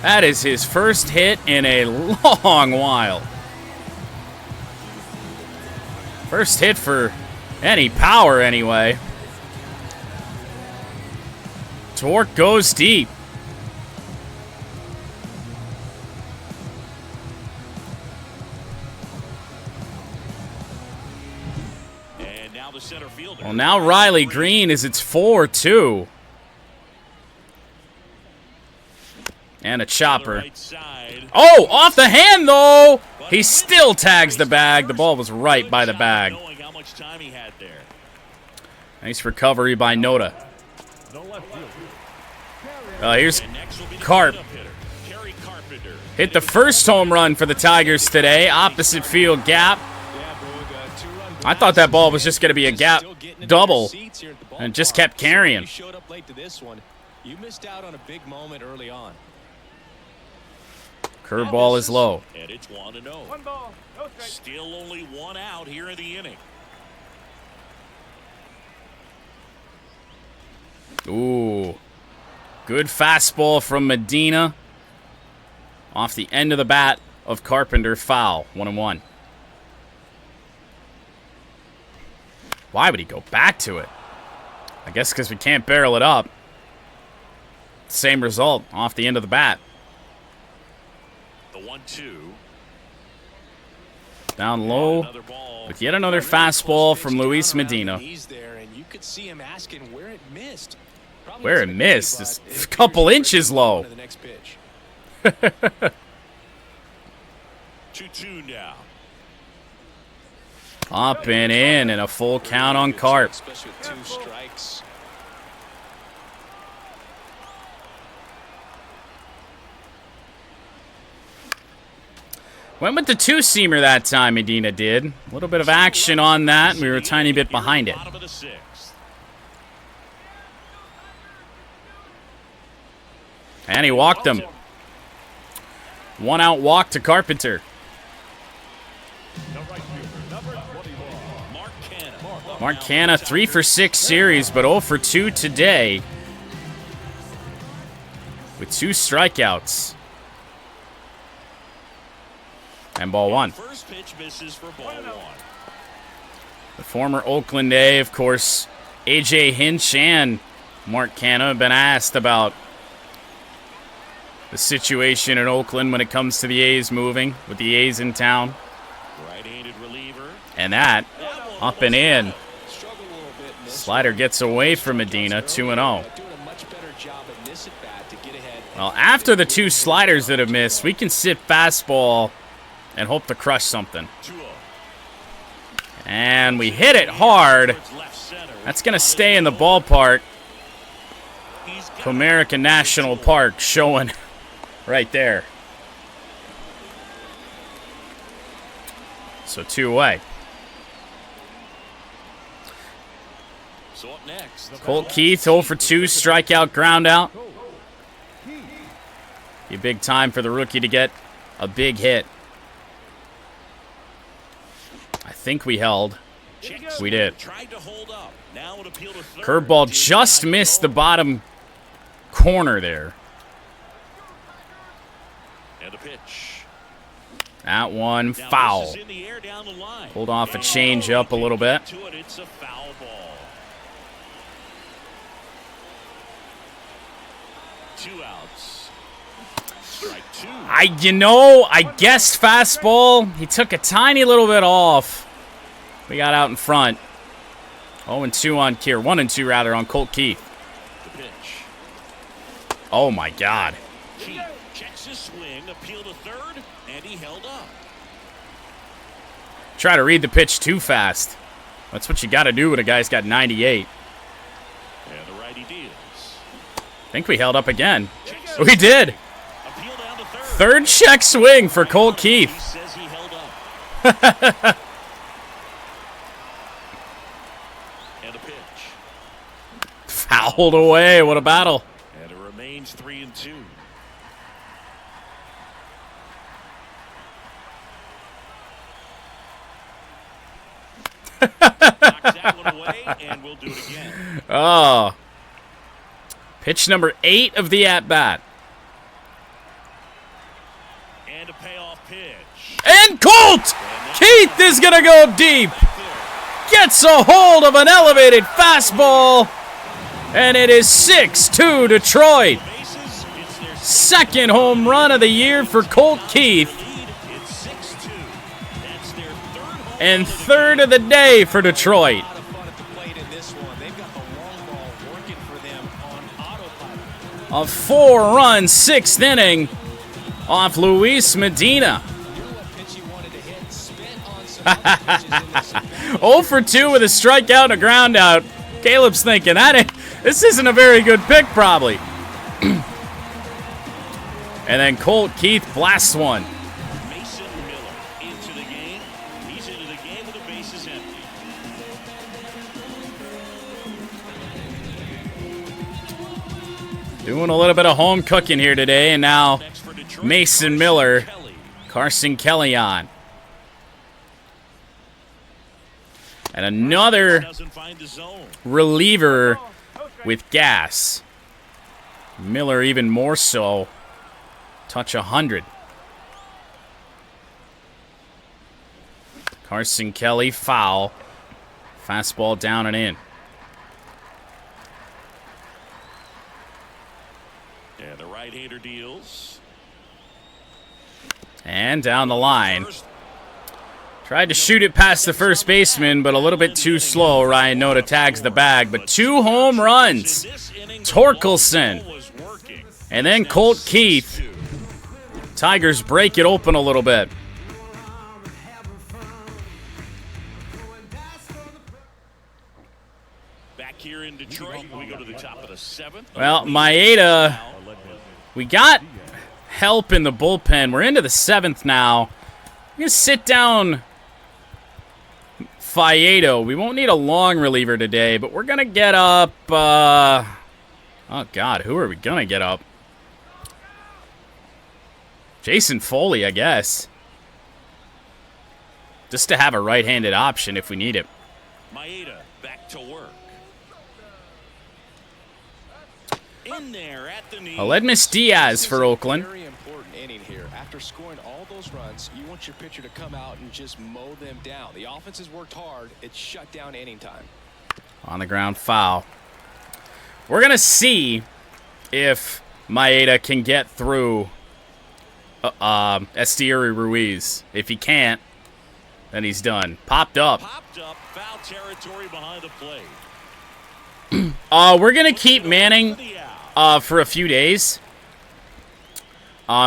[SPEAKER 3] That is his first hit in a long while. First hit for any power, anyway. Torque goes deep.
[SPEAKER 1] And now the center fielder.
[SPEAKER 3] Well, now Riley Green is it's 4-2. And a chopper. Oh, off the hand, though. He still tags the bag. The ball was right by the bag. Nice recovery by Noda. Here's Carp. Hit the first home run for the Tigers today. Opposite field gap. I thought that ball was just going to be a gap double. And just kept carrying.
[SPEAKER 2] You missed out on a big moment early on.
[SPEAKER 3] Curveball is low.
[SPEAKER 1] And it's 1-0. Still only one out here in the inning.
[SPEAKER 3] Ooh. Good fastball from Medina. Off the end of the bat of Carpenter. Foul. 1-1. Why would he go back to it? I guess because we can't barrel it up. Same result off the end of the bat.
[SPEAKER 1] The 1-2.
[SPEAKER 3] Down low with yet another fastball from Luis Medina. Where it missed is a couple inches low.
[SPEAKER 1] 2-2 now.
[SPEAKER 3] Up and in, and a full count on Carp. Went with the two-seamer that time, Medina did. A little bit of action on that, and we were a tiny bit behind it. And he walked him. 1-out walk to Carpenter. Mark Canna, 3 for 6 series, but 0 for 2 today. With 2 strikeouts. And ball 1.
[SPEAKER 1] First pitch misses for ball 1.
[SPEAKER 3] The former Oakland A, of course, A.J. Hinch and Mark Canha been asked about the situation in Oakland when it comes to the A's moving, with the A's in town.
[SPEAKER 1] Right-handed reliever.
[SPEAKER 3] And that, up and in. Slider gets away from Medina, 2-0. Well, after the 2 sliders that have missed, we can sit fastball and hope to crush something. And we hit it hard. That's going to stay in the ballpark. Comerica National Park showing right there. So 2 away.
[SPEAKER 1] So up next,
[SPEAKER 3] Colt Keith, 0 for 2, strikeout, ground out. Be big time for the rookie to get a big hit. I think we held. We did. Curveball just missed the bottom corner there.
[SPEAKER 1] And a pitch.
[SPEAKER 3] That one foul. Pulled off a change up a little bit.
[SPEAKER 1] It's a foul ball. 2 outs. Strike 2.
[SPEAKER 3] I guessed fastball. He took a tiny little bit off. We got out in front. 0-2 on Kier. 1-2 rather on Colt Keith.
[SPEAKER 1] The pitch.
[SPEAKER 3] Oh my God.
[SPEAKER 1] Keith checks his swing, appeal to third, and he held up.
[SPEAKER 3] Try to read the pitch too fast. That's what you got to do when a guy's got 98.
[SPEAKER 1] And the righty deals.
[SPEAKER 3] I think we held up again. We did.
[SPEAKER 1] Appeal down to third.
[SPEAKER 3] Third check swing for Colt Keith.
[SPEAKER 1] He says he held up. And a pitch.
[SPEAKER 3] Fouled away. What a battle.
[SPEAKER 1] And it remains 3-2. Knocks that one away, and we'll do it again.
[SPEAKER 3] Oh. Pitch number 8 of the at-bat.
[SPEAKER 1] And a payoff pitch.
[SPEAKER 3] And Colt Keith is going to go deep. Gets a hold of an elevated fastball. And it is 6-2 Detroit. Second home run of the year for Colt Keith. And third of the day for Detroit. A 4-run 6th inning off Luis Medina. 0 for 2 with a strikeout and a ground out. Caleb's thinking, this isn't a very good pick, probably. And then Colt Keith blasts one.
[SPEAKER 1] Mason Miller into the game. He's into the game with the bases empty.
[SPEAKER 3] Doing a little bit of home cooking here today, and now Mason Miller, Carson Kelly on. And another reliever with gas. Miller even more so. Touch 100. Carson Kelly, foul. Fastball down and in.
[SPEAKER 1] And the right-hander deals.
[SPEAKER 3] And down the line. Tried to shoot it past the first baseman, but a little bit too slow. Ryan Noda tags the bag, but 2 home runs. Torkelson. And then Colt Keith. Tigers break it open a little bit.
[SPEAKER 1] Back here in Detroit, we go to the top of the 7th.
[SPEAKER 3] Well, Maeda, we got help in the bullpen. We're into the 7th now. I'm going to sit down Faedo. We won't need a long reliever today, but we're going to get up... oh, God, who are we going to get up? Jason Foley, I guess. Just to have a right-handed option if we need it.
[SPEAKER 1] Maeda back to work. In there at the knee.
[SPEAKER 3] Aledmus Diaz for Oakland.
[SPEAKER 2] Very important inning here. After scoring all those runs, you want your pitcher to come out and just mow them down. The offense has worked hard. It's shut down inning time.
[SPEAKER 3] On the ground, foul. We're going to see if Maeda can get through Esteury Ruiz. If he can't, then he's done. Popped up.
[SPEAKER 1] Foul territory behind the plate.
[SPEAKER 3] We're going to keep Manning for a few days.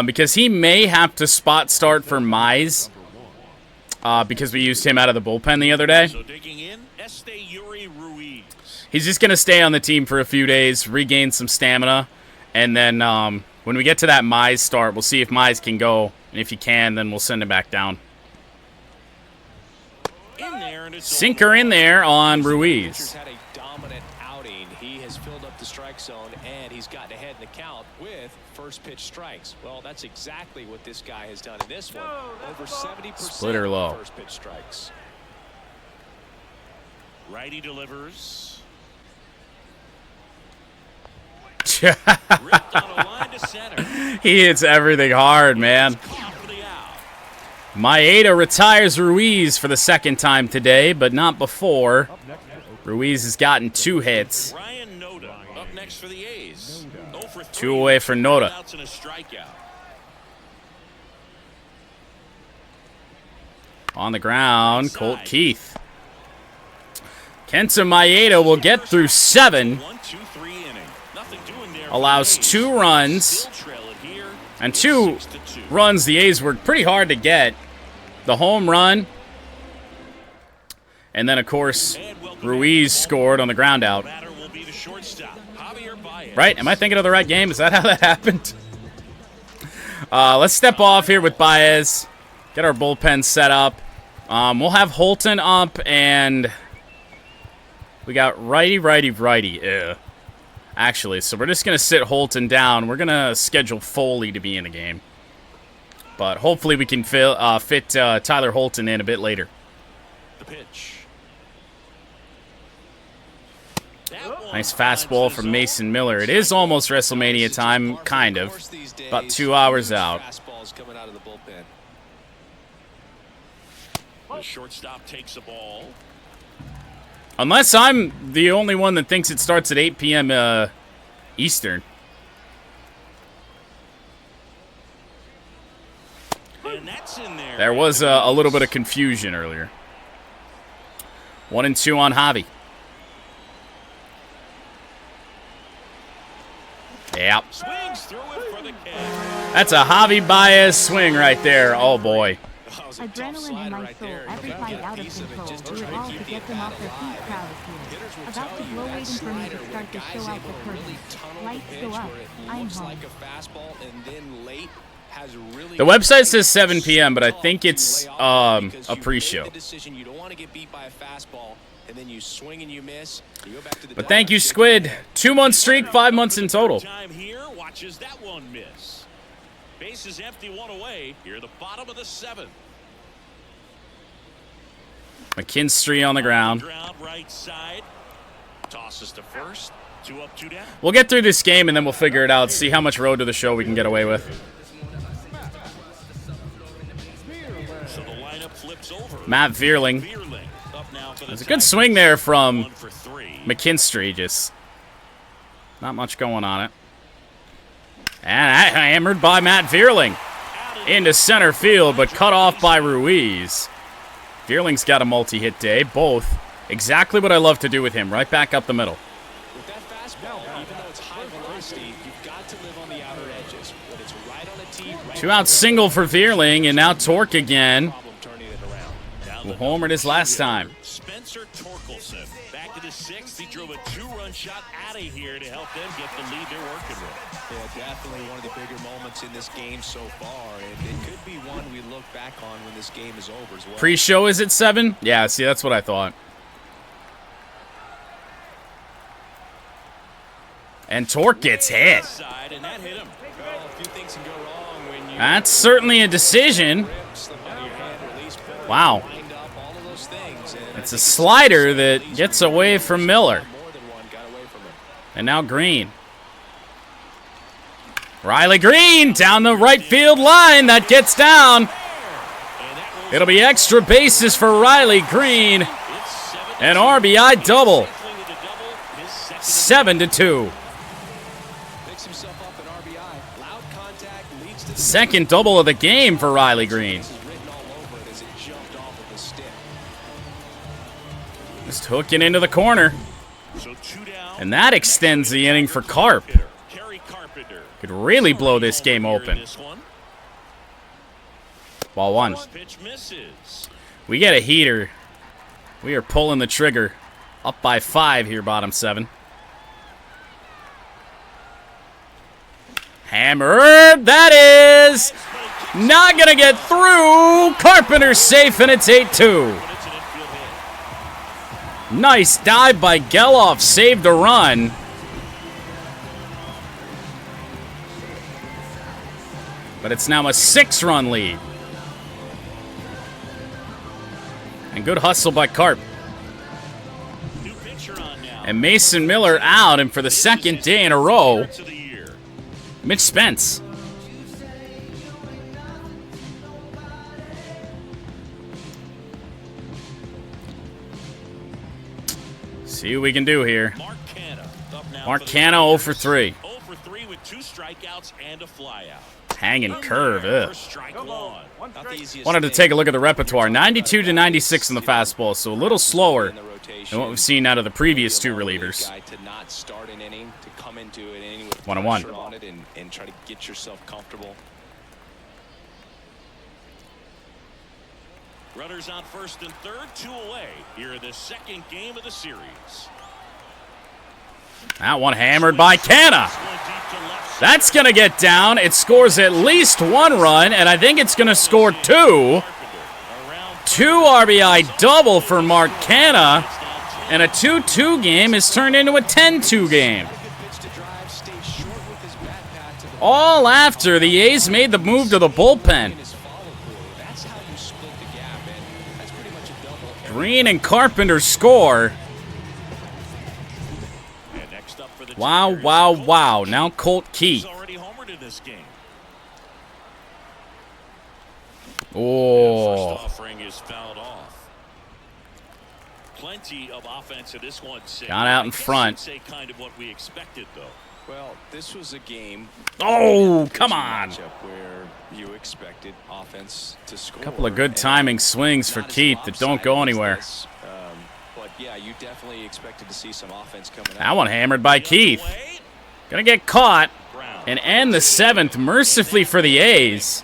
[SPEAKER 3] Because he may have to spot start for Mize. Because we used him out of the bullpen the other day.
[SPEAKER 1] So digging in, Esteury Ruiz.
[SPEAKER 3] He's just going to stay on the team for a few days, regain some stamina, and then when we get to that Mize start, we'll see if Mize can go, and if he can, then we'll send him back down. Sinker in there on Ruiz.
[SPEAKER 2] Had a dominant outing. He has filled up the strike zone, and he's gotten ahead in the count with first pitch strikes. Well, that's exactly what this guy has done in this one. Over 70%
[SPEAKER 3] Splitter low.
[SPEAKER 2] First pitch strikes.
[SPEAKER 1] Righty delivers.
[SPEAKER 3] He hits everything hard, man. Maeda retires Ruiz for the second time today, but not before. Ruiz has gotten 2 hits.
[SPEAKER 1] Up next for the A's.
[SPEAKER 3] 2 away for Noda. On the ground, Colt Keith. Kenta Maeda will get through 7. Allows 2 runs. And 2 runs the A's worked pretty hard to get. The home run. And then, of course, Ruiz scored on the ground out. Right? Am I thinking of the right game? Is that how that happened? Let's step off here with Baez. Get our bullpen set up. We'll have Holton up, and we got righty. Actually, so we're just going to sit Holton down. We're going to schedule Foley to be in the game. But hopefully we can fit Tyler Holton in a bit later.
[SPEAKER 1] The pitch.
[SPEAKER 3] Nice fastball from Mason Miller. It is almost WrestleMania time, kind of. About 2 hours out.
[SPEAKER 1] The shortstop takes the ball.
[SPEAKER 3] Unless I'm the only one that thinks it starts at 8 p.m. Eastern.
[SPEAKER 1] And that's in there.
[SPEAKER 3] There was a little bit of confusion earlier. 1-2 on Javi. Yep.
[SPEAKER 1] Swings through it for the catch.
[SPEAKER 3] That's a Javi Baez swing right there. Oh, boy.
[SPEAKER 4] Adrenaline in my soul, every fight out of control. Do it all to get them off their feet, crowd is here. About to blow waiting for me to start to show out the curtain. Lights go up, I'm home.
[SPEAKER 3] The website says 7 p.m., but I think it's a pre-show. But thank you, Squid. 2-month streak, 5 months in total.
[SPEAKER 1] Time here, watches that one miss. Bases empty, 1 away. Here at the bottom of the 7th.
[SPEAKER 3] McKinstry on the ground.
[SPEAKER 1] Right side. Tosses to first. 2 up, 2 down.
[SPEAKER 3] We'll get through this game, and then we'll figure it out, see how much road to the show we can get away with.
[SPEAKER 1] So the lineup flips over.
[SPEAKER 3] Matt Vierling. There's a good swing there from McKinstry, just not much going on it. And hammered by Matt Vierling into center field, but cut off by Ruiz. Vierling's got a multi-hit day, both exactly what I love to do with him, right back up the middle.
[SPEAKER 2] With that fastball, even though it's high velocity, you've got to live on the outer edges. When it's right on a tee, right
[SPEAKER 3] 2-out single for Vierling, and now Torque again. Who homered his last time.
[SPEAKER 1] Spencer Torkelson back to the 6th. He drove a 2-run shot out of here to help them get the lead they're working with.
[SPEAKER 2] Yeah, definitely one of the bigger moments in this game so far, and it could be one we look back on when this game is over as well.
[SPEAKER 3] Pre-show is at 7? Yeah, see, that's what I thought. And Torque gets hit. That's certainly a decision. Wow. It's a slider that gets away from Miller. And now Green. Riley Green down the right field line. That gets down. It'll be extra bases for Riley Green. An RBI double. 7-2.
[SPEAKER 2] Picks himself up an RBI. Loud contact leads to the
[SPEAKER 3] Second double of the game for Riley Green.
[SPEAKER 2] This is written all over it as it jumped off of the stick.
[SPEAKER 3] Just hooking into the corner.
[SPEAKER 1] So 2 down.
[SPEAKER 3] And that extends the inning for Carp.
[SPEAKER 1] Kerry Carpenter.
[SPEAKER 3] Could really blow this game open.
[SPEAKER 1] This one.
[SPEAKER 3] Ball 1.
[SPEAKER 1] Pitch misses.
[SPEAKER 3] We get a heater. We are pulling the trigger. Up by 5 here, bottom 7. Hammered. That is not going to get through. Carpenter's safe, and it's 8-2. Nice dive by Geloff. Saved a run. But it's now a 6-run lead. And good hustle by Carp.
[SPEAKER 1] New pitcher on now.
[SPEAKER 3] And Mason Miller out, and for the second day in a row,
[SPEAKER 1] To the year.
[SPEAKER 3] Mitch Spence. See what we can do here.
[SPEAKER 1] Mark Canha up now.
[SPEAKER 3] Mark
[SPEAKER 1] for the
[SPEAKER 3] Canha 0
[SPEAKER 1] Tigers.
[SPEAKER 3] for 3.
[SPEAKER 1] 0 for 3 with 2 strikeouts and a flyout.
[SPEAKER 3] Hanging curve. Ugh.
[SPEAKER 1] Strike 1.
[SPEAKER 2] Not the easiest
[SPEAKER 3] Wanted to
[SPEAKER 2] thing.
[SPEAKER 3] take a look at the repertoire. 92 to 96 in the fastball, so a little slower
[SPEAKER 2] In the rotation.
[SPEAKER 3] than what we've seen out of the previous 2
[SPEAKER 2] Be a
[SPEAKER 3] relievers.
[SPEAKER 2] guy to not start an inning, to come into an inning with
[SPEAKER 3] 1-1.
[SPEAKER 2] pressure on it and try to get yourself comfortable.
[SPEAKER 1] Runners on first and third, 2 away. Here in the second game of the series.
[SPEAKER 3] That one hammered by Canha.
[SPEAKER 1] Going deep to left
[SPEAKER 3] That's going to get down. It scores at least 1 run, and I think it's going to score 2.
[SPEAKER 1] Around
[SPEAKER 3] 2 RBI double for Mark Canha, and a 2-2 game is turned into a 10-2 game. All after the A's made the move to the bullpen. Green and Carpenter score.
[SPEAKER 1] and next up for the
[SPEAKER 3] Wow,
[SPEAKER 1] Tigers,
[SPEAKER 3] wow,
[SPEAKER 1] Colt
[SPEAKER 3] wow.
[SPEAKER 1] Keith.
[SPEAKER 3] Now Colt Keith.
[SPEAKER 1] He's already homered in this game. First
[SPEAKER 3] Oh,
[SPEAKER 1] offering is fouled off. Plenty of offense in this one. Sid.
[SPEAKER 3] Got out in
[SPEAKER 1] I guess
[SPEAKER 3] front.
[SPEAKER 1] you'd say kind of what we expected, though.
[SPEAKER 2] Well, this was a game.
[SPEAKER 3] Oh, come on.
[SPEAKER 2] Matchup where you expected offense to score.
[SPEAKER 3] Couple of good
[SPEAKER 2] and
[SPEAKER 3] timing swings for
[SPEAKER 2] not as
[SPEAKER 3] Keith that don't go
[SPEAKER 2] lopsided as
[SPEAKER 3] anywhere.
[SPEAKER 2] this. But yeah, you definitely expected to see some offense coming
[SPEAKER 3] That
[SPEAKER 2] out.
[SPEAKER 3] one hammered by
[SPEAKER 1] The other
[SPEAKER 3] Keith.
[SPEAKER 1] way,
[SPEAKER 3] Gonna get caught
[SPEAKER 1] Brown.
[SPEAKER 3] and end the 7th mercifully for the A's.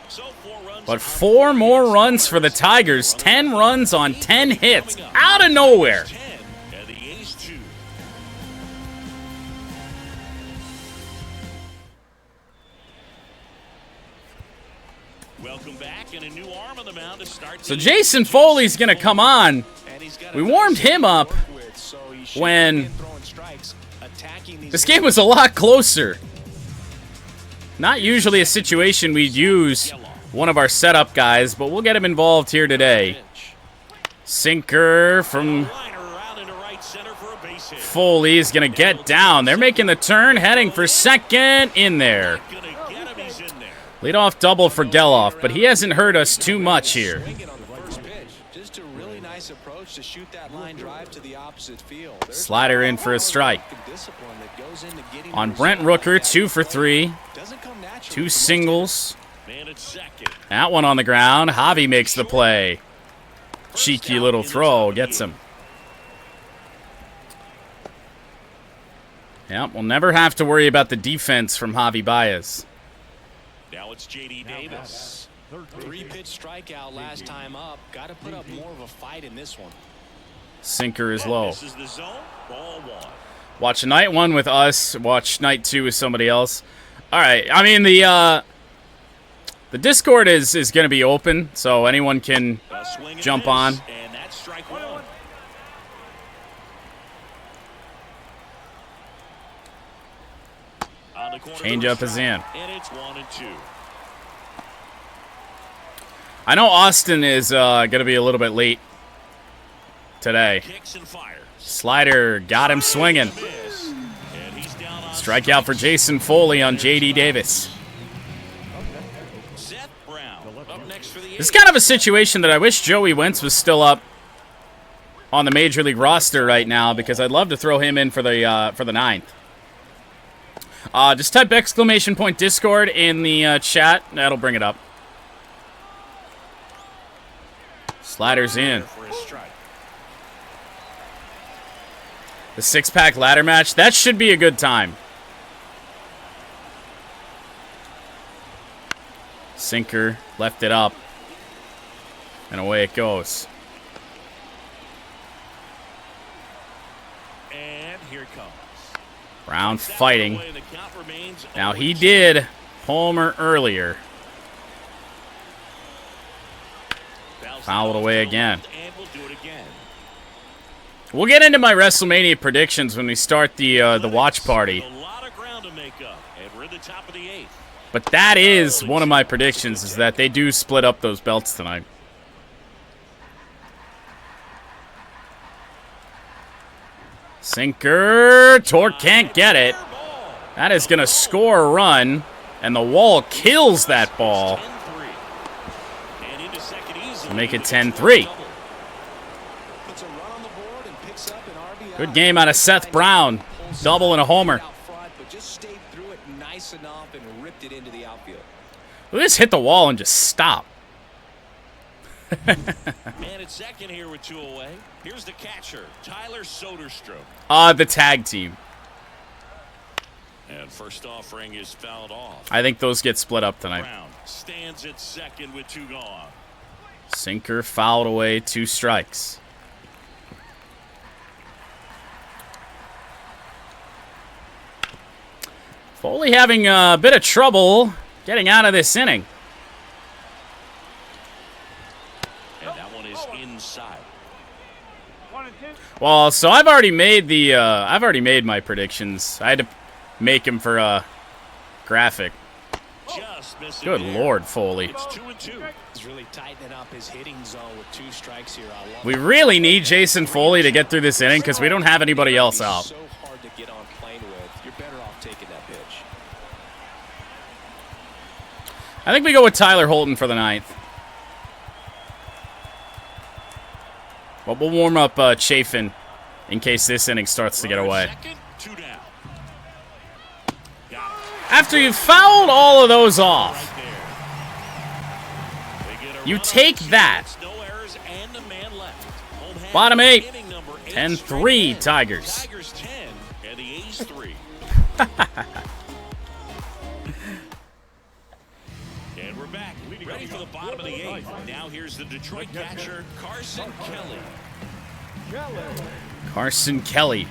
[SPEAKER 1] So 4 runs
[SPEAKER 3] But 4 more runs for the Tigers. 10 runs on 10 hits. Out of nowhere.
[SPEAKER 1] 10 and the A's 2. Welcome back, and a new arm on the mound to start.
[SPEAKER 3] So Jason Foley's gonna come on.
[SPEAKER 1] And he's got a
[SPEAKER 3] We warmed him up when this game was a lot closer. Not usually a situation we'd use one of our setup guys, but we'll get him involved here today. Sinker from
[SPEAKER 1] liner around into right center for a base hit.
[SPEAKER 3] Foley is going to get down. They're making the turn, heading for second, in there.
[SPEAKER 1] Gonna get him, he's in there.
[SPEAKER 3] Leadoff double for Geloff, but he hasn't hurt us too much here.
[SPEAKER 2] Swinging on the first pitch. Just a really nice approach to shoot that line drive to the opposite field. There's
[SPEAKER 3] Slider in for a strike.
[SPEAKER 2] discipline that goes into getting
[SPEAKER 3] On
[SPEAKER 2] the
[SPEAKER 3] Brent
[SPEAKER 2] result.
[SPEAKER 3] Rooker, 2 for 3.
[SPEAKER 2] Doesn't come naturally
[SPEAKER 3] 2
[SPEAKER 2] for most
[SPEAKER 3] singles.
[SPEAKER 1] Man at second.
[SPEAKER 3] That one on the ground. Javi makes the play. Cheeky little throw. Gets him. Yep, we'll never have to worry about the defense from Javi Baez.
[SPEAKER 1] Now it's J.D. Davis.
[SPEAKER 2] 3-pitch strikeout last time up. Got to put up more of a fight in this one.
[SPEAKER 3] Sinker is low.
[SPEAKER 1] This is the zone. Ball 1.
[SPEAKER 3] Watch night 1 with us. Watch night 2 with somebody else. All right. I mean, the Discord is going to be open, so anyone can
[SPEAKER 1] A swing and
[SPEAKER 3] jump
[SPEAKER 1] miss,
[SPEAKER 3] on.
[SPEAKER 1] And that's strike 1. On the corner
[SPEAKER 3] Change
[SPEAKER 1] to
[SPEAKER 3] up is in.
[SPEAKER 1] And it's 1-2.
[SPEAKER 3] I know Austin is going to be a little bit late today.
[SPEAKER 1] Kicks and fires.
[SPEAKER 3] Slider got him swinging.
[SPEAKER 1] Miss. And he's down on
[SPEAKER 3] Strikeout for Jason Foley on J.D. Davis.
[SPEAKER 1] Seth Brown. Up next for the
[SPEAKER 3] This is kind of a situation that I wish Joey Wentz was still up on the Major League roster right now because I'd love to throw him in for the 9th. Just type !! Discord in the chat. That'll bring it up. Sliders in. The 6-pack ladder match. That should be a good time. Sinker left it up. And away it goes.
[SPEAKER 1] And here it comes.
[SPEAKER 3] Brown fighting. Now he did homer earlier. Fouled away again. We'll get into my WrestleMania predictions when we start the watch party. But that is one of my predictions, is that they do split up those belts tonight. Sinker. Torque can't get it. That is going to score a run, and the wall kills that ball. To make it 10-3. Good game out of Seth Brown. Double and a homer. We'll just hit the wall and just stop.
[SPEAKER 1] Man at second here with 2 away. Here's the catcher, Tyler Soderstrom.
[SPEAKER 3] The tag team.
[SPEAKER 1] And first offering is fouled off.
[SPEAKER 3] I think those get split up tonight.
[SPEAKER 1] Brown stands at second with 2 gone.
[SPEAKER 3] Sinker fouled away, 2 strikes. Foley having a bit of trouble getting out of this inning.
[SPEAKER 1] And that one is inside.
[SPEAKER 3] Well, so I've already made my predictions. I had to make them for graphic. Good Lord, Foley.
[SPEAKER 1] It's 2-2.
[SPEAKER 2] He's really tightening up his hitting zone with 2 strikes here.
[SPEAKER 3] We really need Jason Foley to get through this inning because we don't have anybody else out.
[SPEAKER 2] So hard to get on plane with. You're better off taking that pitch.
[SPEAKER 3] I think we go with Tyler Holton for the 9th. But we'll warm up Chafin in case this inning starts to get away.
[SPEAKER 1] Second, 2 down.
[SPEAKER 3] After you've fouled all of those off, you take that. Bottom 8, 10-3 Tigers.
[SPEAKER 1] Tigers 10 and the A's 3. And we're back, ready for the bottom of the 8th. Now here's the Detroit catcher, Carson Kelly.
[SPEAKER 3] Carson Kelly,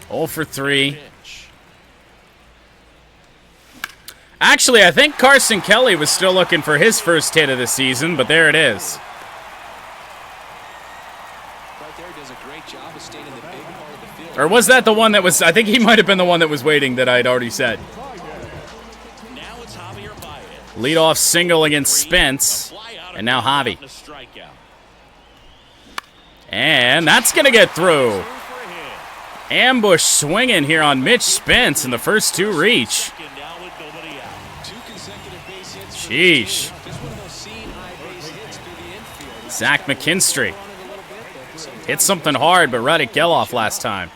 [SPEAKER 3] 0 for 3. Actually, I think Carson Kelly was still looking for his first hit of the season, but there it is.
[SPEAKER 2] Right there, does a great job of staying in the big part of the field.
[SPEAKER 3] Or was that the one that was... I think he might have been the one that was waiting that I'd already said.
[SPEAKER 1] Now it's Javier Baez.
[SPEAKER 3] Leadoff single against Spence, and now Javi. And that's going to get through. Ambush swinging here on Mitch Spence in the first 2 reach. Sheesh. Zach McKinstry hit something hard, but right at Geloff last time.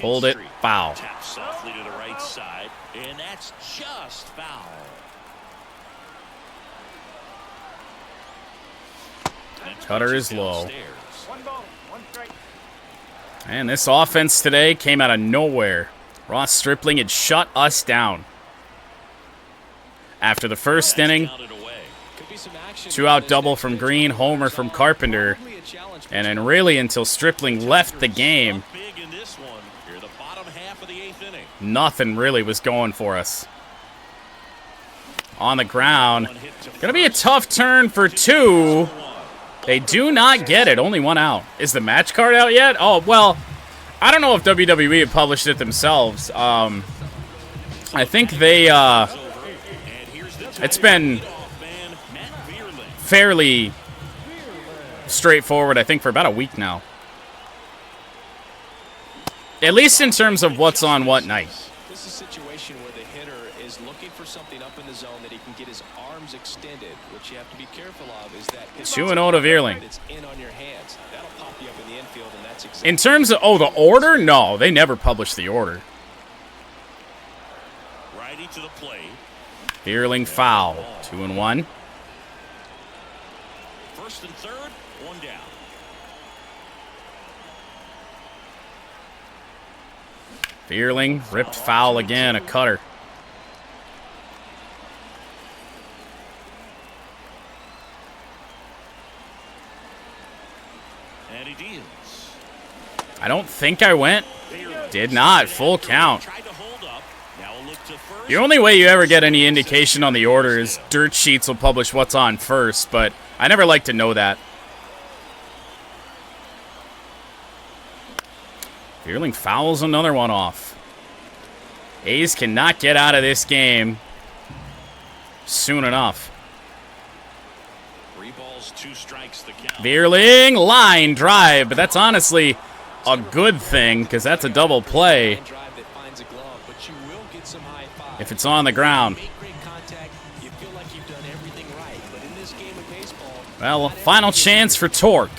[SPEAKER 3] Pulled it, foul.
[SPEAKER 1] Taps softly to the right side, and that's just foul.
[SPEAKER 3] Cutter is low. And this offense today came out of nowhere. Ross Stripling had shut us down. After the first inning, 2-out double from Green, homer from Carpenter, and then really until Stripling left the game, nothing really was going for us. On the ground, gonna be a tough turn for 2. They do not get it, only 1 out. Is the match card out yet? Oh, well, I don't know if WWE have published it themselves. I think they, it's been fairly straightforward, I think, for about a week now. At least in terms of what's on what night.
[SPEAKER 2] This is a situation where the hitter is looking for something up in the zone that he can get his arms extended. What you have to be careful of is that
[SPEAKER 3] 2-0 to Vierling.
[SPEAKER 2] It's in on your hands.
[SPEAKER 3] In terms of, oh, the order? No, they never publish the order.
[SPEAKER 1] Righty to the plate.
[SPEAKER 3] Fearling foul. 2-1.
[SPEAKER 1] First and third, one down.
[SPEAKER 3] Fearling ripped foul again, a cutter.
[SPEAKER 1] And he deals.
[SPEAKER 3] I don't think I went. Did not. Full count.
[SPEAKER 1] Tried to hold up. Now a look to first.
[SPEAKER 3] The only way you ever get any indication on the order is dirt sheets will publish what's on first, but I never like to know that. Fearling fouls another one off. A's cannot get out of this game soon enough.
[SPEAKER 1] 3 balls, 2 strikes, the count.
[SPEAKER 3] Fearling line drive, but that's honestly a good thing because that's a double play if it's on the ground. Well, final chance for Torque.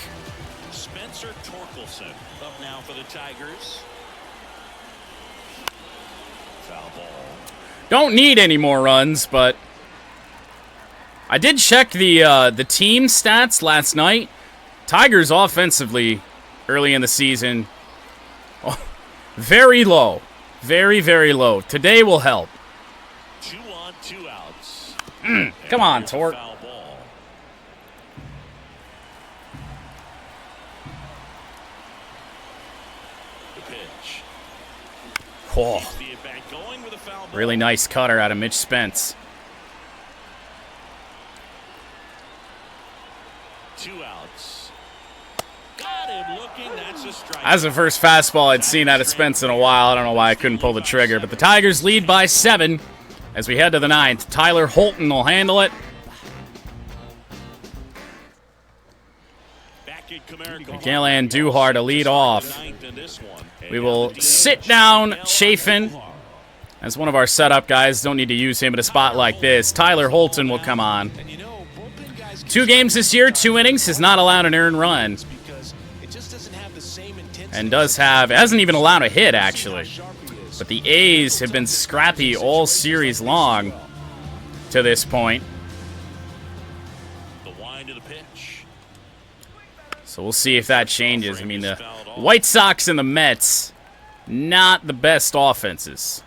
[SPEAKER 1] Spencer Torkelson up now for the Tigers. Foul ball.
[SPEAKER 3] Don't need any more runs, but I did check the team stats last night. Tigers offensively early in the season, oh, very low. Very, very low. Today will help.
[SPEAKER 1] 2 on, 2 outs.
[SPEAKER 3] Come on, Torque.
[SPEAKER 1] Foul ball. The pitch.
[SPEAKER 3] Oh,
[SPEAKER 1] Keeps the at-bat going with a foul ball.
[SPEAKER 3] really nice cutter out of Mitch Spence.
[SPEAKER 1] 2 outs. Got him looking. That's a strike.
[SPEAKER 3] That's the first fastball I'd seen out of Spence in a while. I don't know why I couldn't pull the trigger, but the Tigers lead by 7 as we head to the 9th. Tyler Holton will handle it. Miguel Andujar to lead off. We will sit down Chafin as one of our setup guys. Don't need to use him at a spot like this. Tyler Holton will come on. 2 games this year, 2 innings, has not allowed an earned run. And hasn't even allowed a hit, actually. But the A's have been scrappy all series long to this point.
[SPEAKER 1] The wind of the pitch.
[SPEAKER 3] So we'll see if that changes. I mean, the White Sox and the Mets, not the best offenses.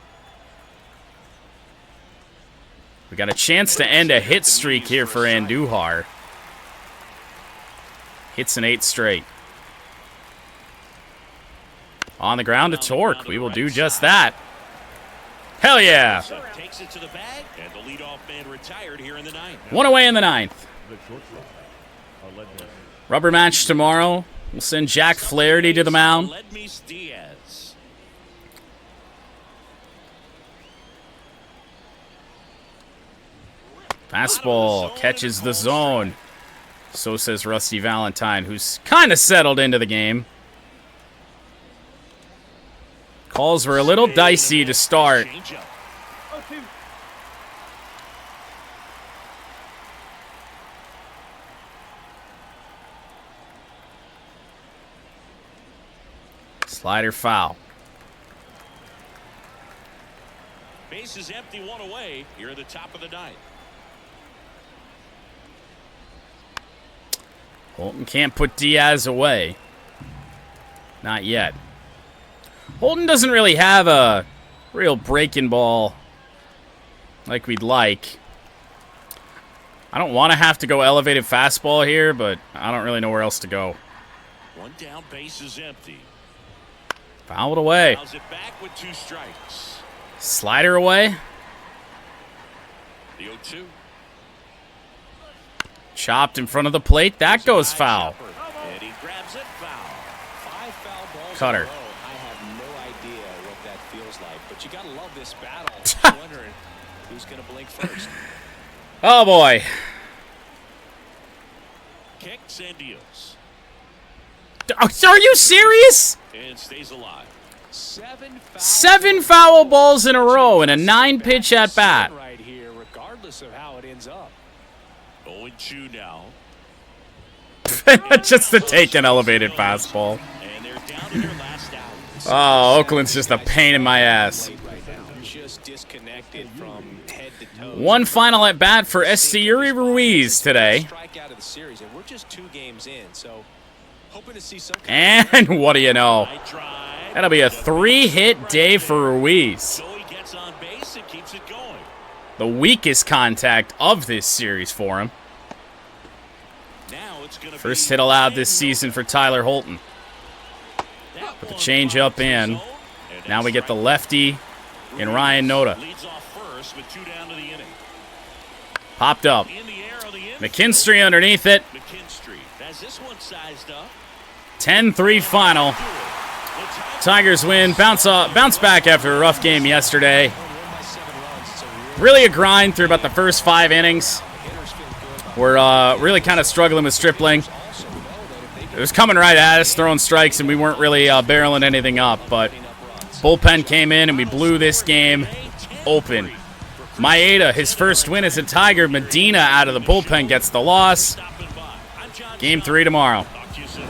[SPEAKER 3] We got a chance to end a hit streak here for Andujar. Hits an 8 straight. On the ground to Torque. We will do just that. Hell yeah.
[SPEAKER 1] Takes it to the bag, and the leadoff man retired here in the 9th.
[SPEAKER 3] 1 away in the 9th. Rubber match tomorrow. We'll send Jack Flaherty to the mound.
[SPEAKER 1] Diaz.
[SPEAKER 3] Fastball catches the zone. So says Rusty Valentine, who's kind of settled into the game. Calls were a little dicey to start. Slider foul.
[SPEAKER 1] Base is empty, 1 away here at the top of the 9th.
[SPEAKER 3] Holton can't put Diaz away. Not yet. Holton doesn't really have a real breaking ball like we'd like. I don't want to have to go elevated fastball here, but I don't really know where else to go.
[SPEAKER 1] 1 down, base is empty.
[SPEAKER 3] Fouled away.
[SPEAKER 1] Fouls it back with 2 strikes.
[SPEAKER 3] Slider away.
[SPEAKER 1] The 0-2.
[SPEAKER 3] Chopped in front of the plate. That goes foul.
[SPEAKER 1] And he grabs it, foul.
[SPEAKER 5] 5 foul balls
[SPEAKER 3] Cutter.
[SPEAKER 5] in a row. I have no idea what that feels like, but you gotta love this battle. I'm wondering who's gonna blink first.
[SPEAKER 3] Oh boy.
[SPEAKER 1] Kicks and deals.
[SPEAKER 3] Are you serious?
[SPEAKER 1] And stays alive.
[SPEAKER 3] 7 foul balls in a row in a 9-pitch at bat.
[SPEAKER 5] Right here, regardless of how it ends up.
[SPEAKER 1] 0-2 now.
[SPEAKER 3] Just to take an elevated fastball.
[SPEAKER 1] And they're down their last out.
[SPEAKER 3] Oh, Oakland's just a pain in my ass.
[SPEAKER 5] Just disconnected from head to toe.
[SPEAKER 3] One final at bat for Esteury Ruiz today.
[SPEAKER 5] Strikeout of the series, and we're just 2 games in, so hoping to see some.
[SPEAKER 3] And what do you know?
[SPEAKER 1] High drive.
[SPEAKER 3] That'll be a 3-hit day for Ruiz.
[SPEAKER 1] So he gets on base and keeps it going.
[SPEAKER 3] The weakest contact of this series for him.
[SPEAKER 1] Now it's gonna
[SPEAKER 3] First
[SPEAKER 1] be
[SPEAKER 3] hit allowed this season for Tyler Holton.
[SPEAKER 1] that
[SPEAKER 3] Put the
[SPEAKER 1] one
[SPEAKER 3] change-up
[SPEAKER 1] finds the
[SPEAKER 3] in.
[SPEAKER 1] zone, and
[SPEAKER 3] Now we
[SPEAKER 1] that's
[SPEAKER 3] get the
[SPEAKER 1] right.
[SPEAKER 3] lefty in Ryan Noda.
[SPEAKER 1] Leads off first with 2 down to the inning.
[SPEAKER 3] Popped up.
[SPEAKER 1] In the air on the infield.
[SPEAKER 3] McKinstry underneath it.
[SPEAKER 1] McKinstry has this one sized up.
[SPEAKER 3] 10-3 final. Tigers win. Bounce back after a rough game yesterday. Really a grind through about the first 5 innings. We're really kind of struggling with Stripling. It was coming right at us, throwing strikes, and we weren't really barreling anything up. But bullpen came in, and we blew this game open. Maeda, his first win as a Tiger. Medina out of the bullpen gets the loss. Game 3 tomorrow.
[SPEAKER 1] Talk to you soon.